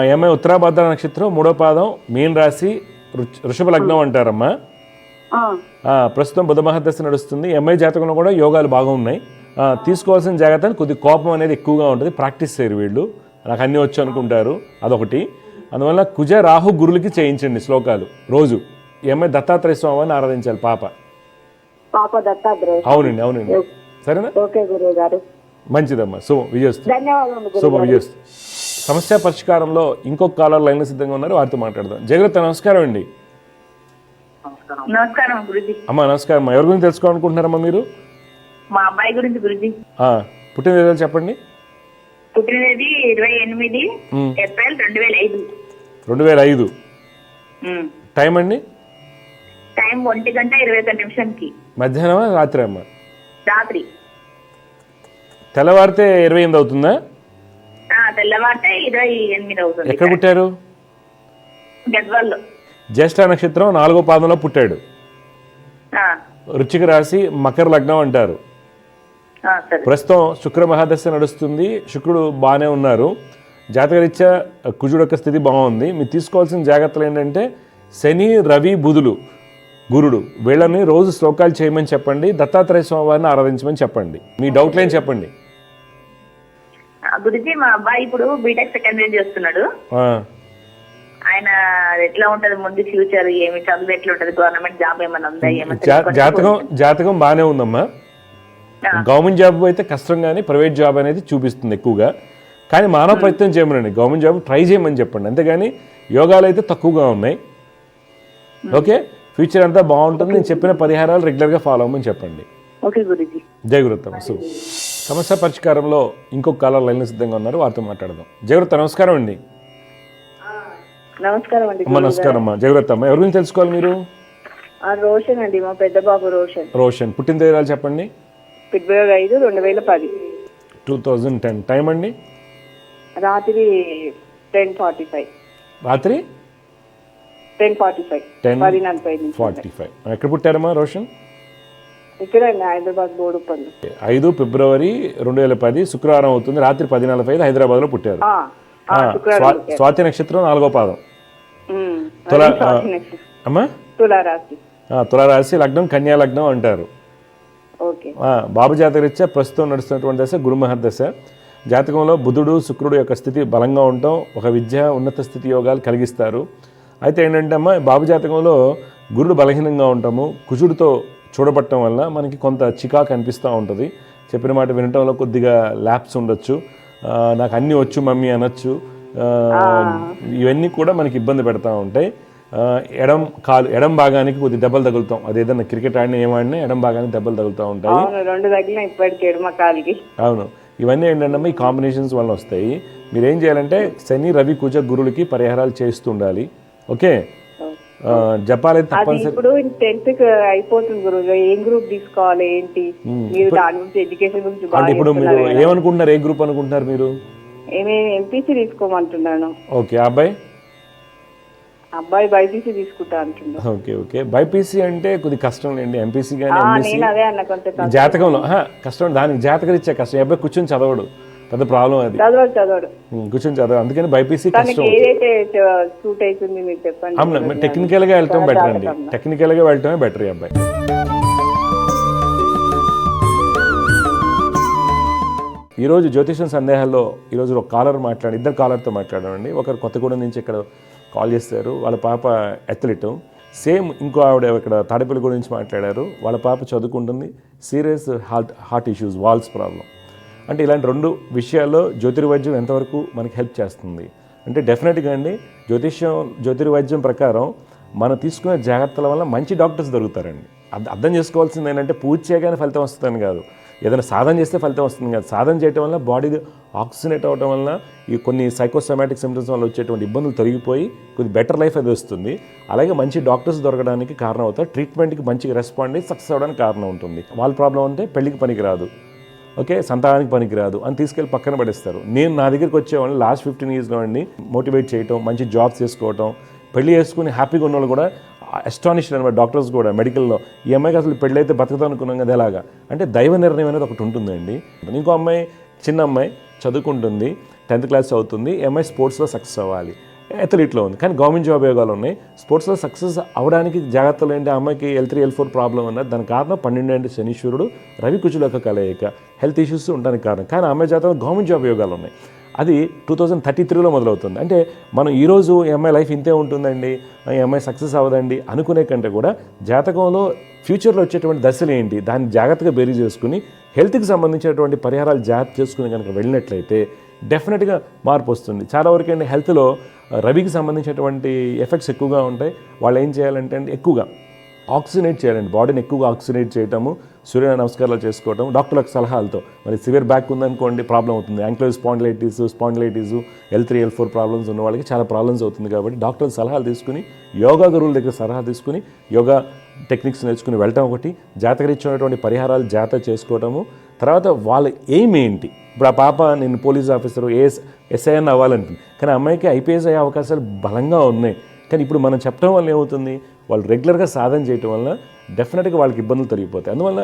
ఈ అమ్మాయి ఉత్తరాభద్ర నక్షత్రం 3వ పాదం, మీన రాశి, వృషభ లగ్నం అంటారమ్మా. ప్రస్తుతం బుధ మహదశ నడుస్తుంది. ఈ అమ్మాయి జాతకంలో కూడా యోగాలు బాగున్నాయి. తీసుకోవాల్సిన జాగ్రత్తలు, కొద్ది కోపం అనేది ఎక్కువగా ఉంటుంది. ప్రాక్టీస్ చేయరు వీళ్ళు, నాకు అన్నీ వచ్చు అనుకుంటారు, అదొకటి. అందువల్ల కుజ రాహు గురులకి చేయించండి శ్లోకాలు రోజు. ఈ అమ్మాయి దత్తాత్రేయ స్వామిని ఆరాధించాలి. పాప దత్తాత్రేయ. అవునండి. సరేనా? ఓకే గురువు గారు. మంచిదమ్మా. శుభం విజయస్తు. ధన్యవాదాలు. శుభం విజయస్తు. సమస్య పరిష్కారంలో ఇంకొక కాలర్ లైన్లో సిద్ధంగా ఉన్నారు, వారితో మాట్లాడదాం. జాగ్రత్త. నమస్కారం అండి. నమస్కారం గురుజీ. అమ్మా నమస్కారం. ఎవరి గురించి తెలుసుకోవాలనుకుంటున్నారమ్మా మీరు? మా అబ్బాయి గురించి గురుజీ. పుట్టిన తేదీలు చెప్పండి. పుట్టినది 28 ఏప్రిల్ 2005. 2005. టైం అండి? టైం 1:21 మధ్యాహ్నమా రాత్రి అమ్మా? రాత్రి. తెల్లవారితే 28 అవుతుందా? తెల్లవారితే 28 అవుతుంది. ఎక్కడ పుట్టారు? గద్వాల్లో. జ్యేష్ఠ నక్షత్రం 4వ పాదంలో పుట్టాడు. వృశ్చిక రాశి, మకర లగ్నం అంటారు. ప్రస్తుతం శుక్ర మహాదశ నడుస్తుంది. శుక్రుడు బాగానే ఉన్నారు. జాతకరీత్యా కుజుడు యొక్క స్థితి బాగుంది. మీరు తీసుకోవాల్సిన జాగ్రత్తలు ఏంటంటే శని, రవి, బుధులు గురుడు, వీళ్ళని రోజు శ్లోకాలు చేయమని చెప్పండి, దత్తాత్రేయ స్వామి వారిని ఆరాధించమని చెప్పండి. మీ డౌట్లేం చెప్పండి. గురుజీ మా అబ్బాయి ఇప్పుడు బీటెక్ సెకండ్ ఇయర్ చేస్తున్నాడు. ఆయన ఎట్లా ఉంటది ముందు ఫ్యూచర్, ఏమి చదువు ఎట్లా ఉంటది, గవర్నమెంట్ జాబ్ ఏమైనా ఉందా, జాతకం బాగానే ఉందమ్మా. గవర్నమెంట్ జాబ్ అయితే కష్టం, కానీ ప్రైవేట్ జాబ్ అనేది చూపిస్తుంది ఎక్కువగా. కానీ మానవ ప్రయత్నం చేయమనండి, గవర్నమెంట్ జాబ్ ట్రై చేయమని చెప్పండి. అంతేగాని యోగాలు అయితే తక్కువగా ఉన్నాయి. ఓకే, ఫ్యూచర్ అంతా బాగుంటుంది. నేను చెప్పిన పరిహారాలు రెగ్యులర్గా ఫాలో అవ్వమని చెప్పండి. ఓకే గురుజీ. జయగురుత్తం. సమస్య పరిష్కారంలో ఇంకొక కాలర్ లైన్లో సిద్ధంగా ఉన్నారు, వారితో మాట్లాడదాం. జయగురుత్త నమస్కారం అండి. నమస్కారం అండి. అమ్మ నమస్కారం అమ్మా. జయగురుత్త అమ్మ, ఎవరి గురించి తెలుసుకోవాలి మీరు? రోషన్ అండి, మా పెద్ద బాబు రోషన్. రోషన్ పుట్టిన తేదీలు చెప్పండి. ఫిబ్రవరి 5, 2010. 2010. టైం అండి? రాత్రి 10:45. రాత్రి 10:45. 10:45. ఎక్కడ పుట్టారమ్మా రోషన్? ఇక్కడ హైదరాబాద్ బోడుపల్లి. 5 ఫిబ్రవరి 2010 శుక్రవారం అవుతుంది. రాత్రి 10:45 హైదరాబాద్లో పుట్టారు. స్వాతి నక్షత్రం 4వ పాదం. అమ్మా తులారాశి, లగ్నం కన్యా లగ్నం అంటారు. బాబు జాతకరీత్యా ప్రస్తుతం నడుస్తున్నటువంటి దశ గురుమహర్దశ. జాతకంలో బుధుడు శుక్రుడు యొక్క స్థితి బలంగా ఉండటం ఒక విద్య ఉన్నత స్థితి యోగాలు కలిగిస్తారు. అయితే ఏంటంటే అమ్మ, బాబు జాతకంలో గురుడు బలహీనంగా ఉంటాము, కుజుడితో చూడబట్టడం వల్ల మనకి కొంత చికాకు అనిపిస్తూ ఉంటుంది. చెప్పిన మాట వినటంలో కొద్దిగా ల్యాప్స్ ఉండొచ్చు. నాకు అన్నీ వచ్చు మమ్మీ అనొచ్చు. ఇవన్నీ కూడా మనకి ఇబ్బంది పెడతా ఉంటాయి. ఎడం భాగానికి కొద్ది దెబ్బలు తగులుతాం. అది ఏదైనా క్రికెట్ ఆడినా ఏమాడినా ఎడం భాగానికి దెబ్బలు తగులుతూ ఉంటాయి. అవును, ఇవన్నీ ఏంటంటే ఈ కాంబినేషన్స్ వల్ల వస్తాయి. మీరు ఏం చేయాలంటే శని రవి కుజ గురులకి పరిహారాలు చేస్తూ ఉండాలి. ఓకే, జపాలి తప్పనిసరి. ఇప్పుడు 10th అయిపోతుంది గురువు, ఏం గ్రూప్ తీసుకోవాలి ఏంటి, మీరు దాని గురించి ఎడ్యుకేషన్ గురించి అంటే ఇప్పుడు మీరు ఏమనుకుంటున్నారు, ఏ గ్రూప్ అనుకుంటున్నారు మీరు? ఎంపీసీ తీసుకోమంటున్నాను. ఓకే, అబ్బాయి బైపీసీ తీసుకుంటా అంటున్నా. ఓకే, బైపీసీ అంటే కొద్ది కష్టం లేండి. ఎంపీసీ కానీ జాతకంలో కష్టం, దానికి జాతకరీత్యా కష్టం. అబ్బాయి కూర్చొని చదవడు, పెద్ద ప్రాబ్లం అది. కూర్చొని చదవడు, అందుకని బైపీసీ కష్టం. టెక్నికల్ గా వెళ్ళటం బెటర్ అండి, టెక్నికల్ గా వెళ్ళటమే బెటర్. ఈ అబ్బాయి ఈరోజు జ్యోతిషం సందేహాల్లో ఈరోజు ఒక ఇద్దరు కాలర్తో మాట్లాడామండి. ఒకరు కొత్తగూడెం నుంచి ఇక్కడ కాల్ చేస్తారు, వాళ్ళ పాప అథ్లెట్. సేమ్ ఇంకో ఆవిడ ఇక్కడ తాడేపల్లి గురించి మాట్లాడారు, వాళ్ళ పాప చదువుకుంటుంది, serious heart issues, valves problem. అంటే ఇలాంటి 2 విషయాల్లో జ్యోతిర్వైద్యం ఎంతవరకు మనకి హెల్ప్ చేస్తుంది అంటే డెఫినెట్గా అండి, జ్యోతిర్వైద్యం ప్రకారం మనం తీసుకునే జాగ్రత్తల వల్ల మంచి డాక్టర్స్ దొరుకుతారండి. అర్థం చేసుకోవాల్సింది ఏంటంటే పూజ చేయగానే ఫలితం వస్తుందని కాదు, ఏదైనా సాధన చేస్తే ఫలితం వస్తుంది కాదు. సాధన చేయడం వల్ల బాడీ ఆక్సిజనేట్ అవ్వడం వల్ల ఈ కొన్ని సైకోసోమాటిక్ సిమ్టమ్స్ వల్ల వచ్చేటువంటి ఇబ్బందులు తొలగిపోయి కొద్ది బెటర్ లైఫ్ అది వస్తుంది. అలాగే మంచి డాక్టర్స్ దొరకడానికి కారణం అవుతారు, ట్రీట్మెంట్కి మంచిగా రెస్పాండ్ అయ్యి సక్సెస్ అవ్వడానికి కారణం ఉంటుంది. వాళ్ళ ప్రాబ్లం అంటే పెళ్లికి పనికిరాదు, ఓకే, సంతానానికి పనికిరాదు అని తీసుకెళ్ళి పక్కన పడేస్తారు. నేను నా దగ్గరికి వచ్చేవాళ్ళని లాస్ట్ 15 yearsలో అండి మోటివేట్ చేయటం, మంచి జాబ్స్ చేసుకోవటం, పెళ్లి చేసుకుని హ్యాపీగా ఉన్న వాళ్ళు కూడా అస్టానిష్డ్ అనమాట. డాక్టర్స్ కూడా మెడికల్లో ఈ అమ్మాయికి అసలు పెళ్ళి అయితే బతుకుతాం అనుకున్నాం కదా, ఎలాగా అంటే దైవ నిర్ణయం అనేది ఒకటి ఉంటుందండి. ఇంకో అమ్మాయి, చిన్న అమ్మాయి చదువుకుంటుంది, 10th క్లాస్ అవుతుంది. ఈ అమ్మాయి స్పోర్ట్స్లో సక్సెస్ అవ్వాలి, అథ్లీట్లో ఉంది, కానీ గవర్నమెంట్ జాబ్ యోగాలు ఉన్నాయి. స్పోర్ట్స్లో సక్సెస్ అవ్వడానికి జాగ్రత్తలు ఏంటి, అమ్మాయికి L3 L4 ప్రాబ్లం అన్నది. దానికి కారణం 12 శనీశ్వరుడు రవి కుజుల యొక్క కలయిక, హెల్త్ ఇష్యూస్ ఉండడానికి కారణం. కానీ అమ్మాయి జాతకంలో గవర్నమెంట్ జాబ్ యోగాలు ఉన్నాయి. అది 2033లో మొదలవుతుంది. అంటే మనం ఈరోజు ఈ అమ్మాయి లైఫ్ ఇంతే ఉంటుందండి, ఈ అమ్మాయి సక్సెస్ అవ్వదండి అనుకునే కంటే కూడా జాతకంలో ఫ్యూచర్లో వచ్చేటువంటి దశలు ఏంటి దాన్ని జాగ్రత్తగా బేరీ చేసుకుని హెల్త్కి సంబంధించినటువంటి పరిహారాలు జాగ్రత్త చేసుకుని కనుక వెళ్ళినట్లయితే డెఫినెట్గా మార్పు వస్తుంది. చాలా వరకు అండి హెల్త్లో రవికి సంబంధించినటువంటి ఎఫెక్ట్స్ ఎక్కువగా ఉంటాయి. వాళ్ళు ఏం చేయాలంటే అండి ఎక్కువగా ఆక్సిజనేట్ చేయాలండి, బాడీని ఎక్కువగా ఆక్సిజనేట్ చేయటము, సూర్య నమస్కారాలు చేసుకోవటం, డాక్టర్లకు సలహాలతో. మరి సివియర్ బ్యాక్ ఉందనుకోండి ప్రాబ్లం అవుతుంది, యాంక్లోజ్ స్పాండిలైటిస్ L3 L4 ప్రాబ్లమ్స్ ఉన్న వాళ్ళకి చాలా ప్రాబ్లమ్స్ అవుతుంది. కాబట్టి డాక్టర్ల సలహాలు తీసుకుని, యోగా గురువుల దగ్గర సలహా తీసుకుని యోగా టెక్నిక్స్ నేర్చుకుని వెళ్ళటం ఒకటి, జాతకరీత్యమైనటువంటి పరిహారాలు జాగ్రత్త చేసుకోవటము. తర్వాత వాళ్ళ ఎయిమ్ ఏంటి, ఇప్పుడు ఆ పాప నేను పోలీస్ ఆఫీసర్ ఎస్ఐ అని అవ్వాలంటుంది, కానీ అమ్మాయికి IPS అయ్యే అవకాశాలు బలంగా ఉన్నాయి. కానీ ఇప్పుడు మనం చెప్పడం వల్ల ఏమవుతుంది, వాళ్ళు రెగ్యులర్గా సాధన చేయటం వల్ల డెఫినెట్గా వాళ్ళకి ఇబ్బందులు తొలగిపోతాయి. అందువల్ల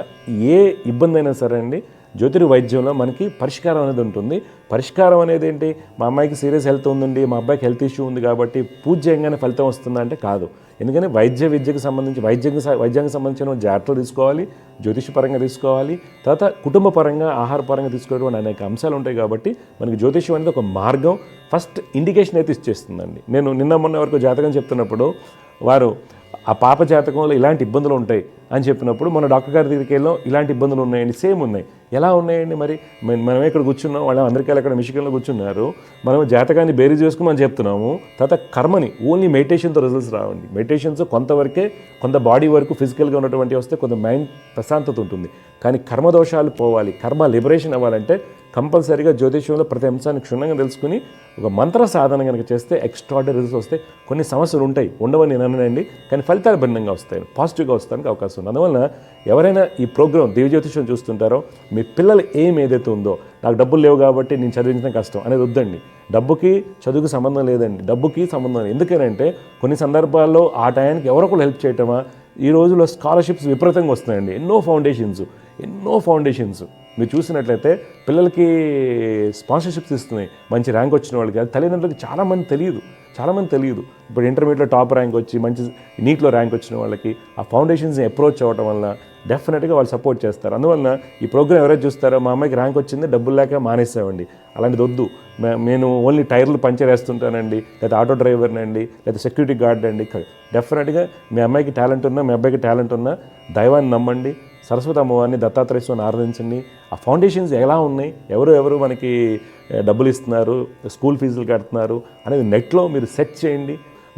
ఏ ఇబ్బంది అయినా సరే అండి జ్యోతిర్వైద్యంలో మనకి పరిష్కారం అనేది ఉంటుంది. పరిష్కారం అనేది ఏంటి, మా అమ్మాయికి సీరియస్ హెల్త్ ఉందండి, మా అబ్బాయికి హెల్త్ ఇష్యూ ఉంది కాబట్టి పూజ చేయగానే ఫలితం వస్తుందా అంటే కాదు. ఎందుకని విద్యకు సంబంధించి వైద్యానికి సంబంధించిన జాగ్రత్తలు తీసుకోవాలి, జ్యోతిషపరంగా తీసుకోవాలి, తర్వాత కుటుంబ పరంగా ఆహారపరంగా తీసుకోవడం అనేక అంశాలు ఉంటాయి. కాబట్టి మనకి జ్యోతిషం అనేది ఒక మార్గం, ఫస్ట్ ఇండికేషన్ అయితే ఇచ్చేస్తుందండి. నేను నిన్న మొన్న వరకు జాతకం చెప్తున్నప్పుడు వారు ఆ పాప జాతకంలో ఇలాంటి ఇబ్బందులు ఉంటాయి అని చెప్పినప్పుడు మన డాక్టర్ గారి దగ్గరికి వెళ్ళాం, ఇలాంటి ఇబ్బందులు ఉన్నాయండి, సేమ్ ఉన్నాయి. ఎలా ఉన్నాయండి మరి, మనమే ఇక్కడ కూర్చున్నాం, వాళ్ళు అమెరికాలో అక్కడ మిషిగన్లో కూర్చున్నారు, మనం జాతకాన్ని బేరీ చేసుకుని మనం చెప్తున్నాము. తర్వాత కర్మని ఓన్లీ మెడిటేషన్తో రిజల్ట్స్ రావండి. మెడిటేషన్స్ కొంతవరకే, కొంత బాడీ వరకు ఫిజికల్గా ఉన్నటువంటి వస్తే కొంత మైండ్ ప్రశాంతత ఉంటుంది. కానీ కర్మదోషాలు పోవాలి, కర్మ లిబరేషన్ అవ్వాలంటే కంపల్సరీగా జ్యోతిష్యంలో ప్రతి అంశాన్ని క్షుణ్ణంగా తెలుసుకుని ఒక మంత్ర సాధన కనుక చేస్తే ఎక్స్ట్రాడినరీ రిజల్ట్స్ వస్తాయి. కొన్ని సమస్యలు ఉంటాయి, ఉండవని నేను అననండి, కానీ ఫలితాలు భిన్నంగా వస్తాయి, పాజిటివ్గా వస్తానికి అవకాశం ఉంది. అందువల్ల ఎవరైనా ఈ ప్రోగ్రామ్ దివ్య జ్యోతిష్యం చూస్తుంటారో మీ పిల్లల ఏం ఏదైతే ఉందో, నాకు డబ్బులు లేవు కాబట్టి నేను చదివించడం కష్టం అనేది వద్దండి. డబ్బుకి చదువుకి సంబంధం లేదండి, డబ్బుకి సంబంధం లేదు. ఎందుకనంటే కొన్ని సందర్భాల్లో ఆ టయానికి ఎవరొకరు హెల్ప్ చేయటమా, ఈ రోజుల్లో స్కాలర్షిప్స్ విపరీతంగా వస్తున్నాయండి. ఎన్నో ఫౌండేషన్స్ మీరు చూసినట్లయితే పిల్లలకి స్పాన్సర్షిప్స్ ఇస్తున్నాయి. మంచి ర్యాంక్ వచ్చిన వాళ్ళకి, అది తల్లిదండ్రులకి చాలామంది తెలియదు. ఇప్పుడు ఇంటర్మీడియట్లో టాప్ ర్యాంక్ వచ్చి మంచి నీట్లో ర్యాంక్ వచ్చిన వాళ్ళకి ఆ ఫౌండేషన్స్ని అప్రోచ్ అవ్వడం వల్ల డెఫినెట్గా వాళ్ళు సపోర్ట్ చేస్తారు. అందువల్ల ఈ ప్రోగ్రామ్ ఎవరైతే చూస్తారో, మా అమ్మాయికి ర్యాంక్ వచ్చింది, డబ్బులు లేక మానేసామండి, అలాంటిది వద్దు. నేను ఓన్లీ టైర్లు పంచర్ వేస్తుంటానండి, లేదా ఆటో డ్రైవర్నండి, లేదా సెక్యూరిటీ గార్డ్ అండి. డెఫినెట్గా మీ అమ్మాయికి టాలెంట్ ఉన్నా, మీ అబ్బాయికి టాలెంట్ ఉన్నా దైవాన్ని నమ్మండి, సరస్వతి అమ్మవారిని, దత్తాత్రేయ స్వామిని ఆరాధించండి. ఆ ఫౌండేషన్స్ ఎలా ఉన్నాయి, ఎవరు మనకి డబ్బులు ఇస్తున్నారు, స్కూల్ ఫీజులు కడుతున్నారు అనేది నెట్లో మీరు సెర్చ్ చేయండి.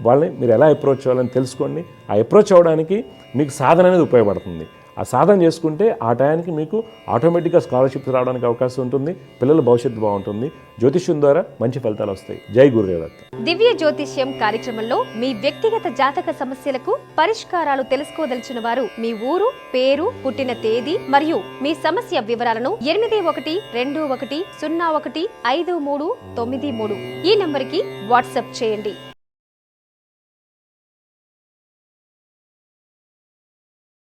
వాళ్ళని మీరు ఎలా అప్రోచ్ అవ్వాలని తెలుసుకోండి. ఆ అప్రోచ్ అవ్వడానికి మీకు సాధన అనేది ఉపయోగపడుతుంది. ఆ సాధన చేసుకుంటే ఆ టయానికి మీకు ఆటోమేటిక్గా స్కాలర్షిప్స్ రావడానికి అవకాశం ఉంటుంది, పిల్లల భవిష్యత్తు బాగుంటుంది. జ్యోతిష్యం ద్వారా మంచి ఫలితాలు వస్తాయి. జై గురుదేవదత్త. దివ్య జ్యోతిష్యం కార్యక్రమంలో మీ వ్యక్తిగత జాతక సమస్యలకు పరిష్కారాలు తెలుసుకోదలిచిన వారు మీ ఊరు, పేరు, పుట్టిన తేదీ మరియు మీ సమస్య వివరాలను 8121015393 ఈ నంబర్కి వాట్సాప్ చేయండి.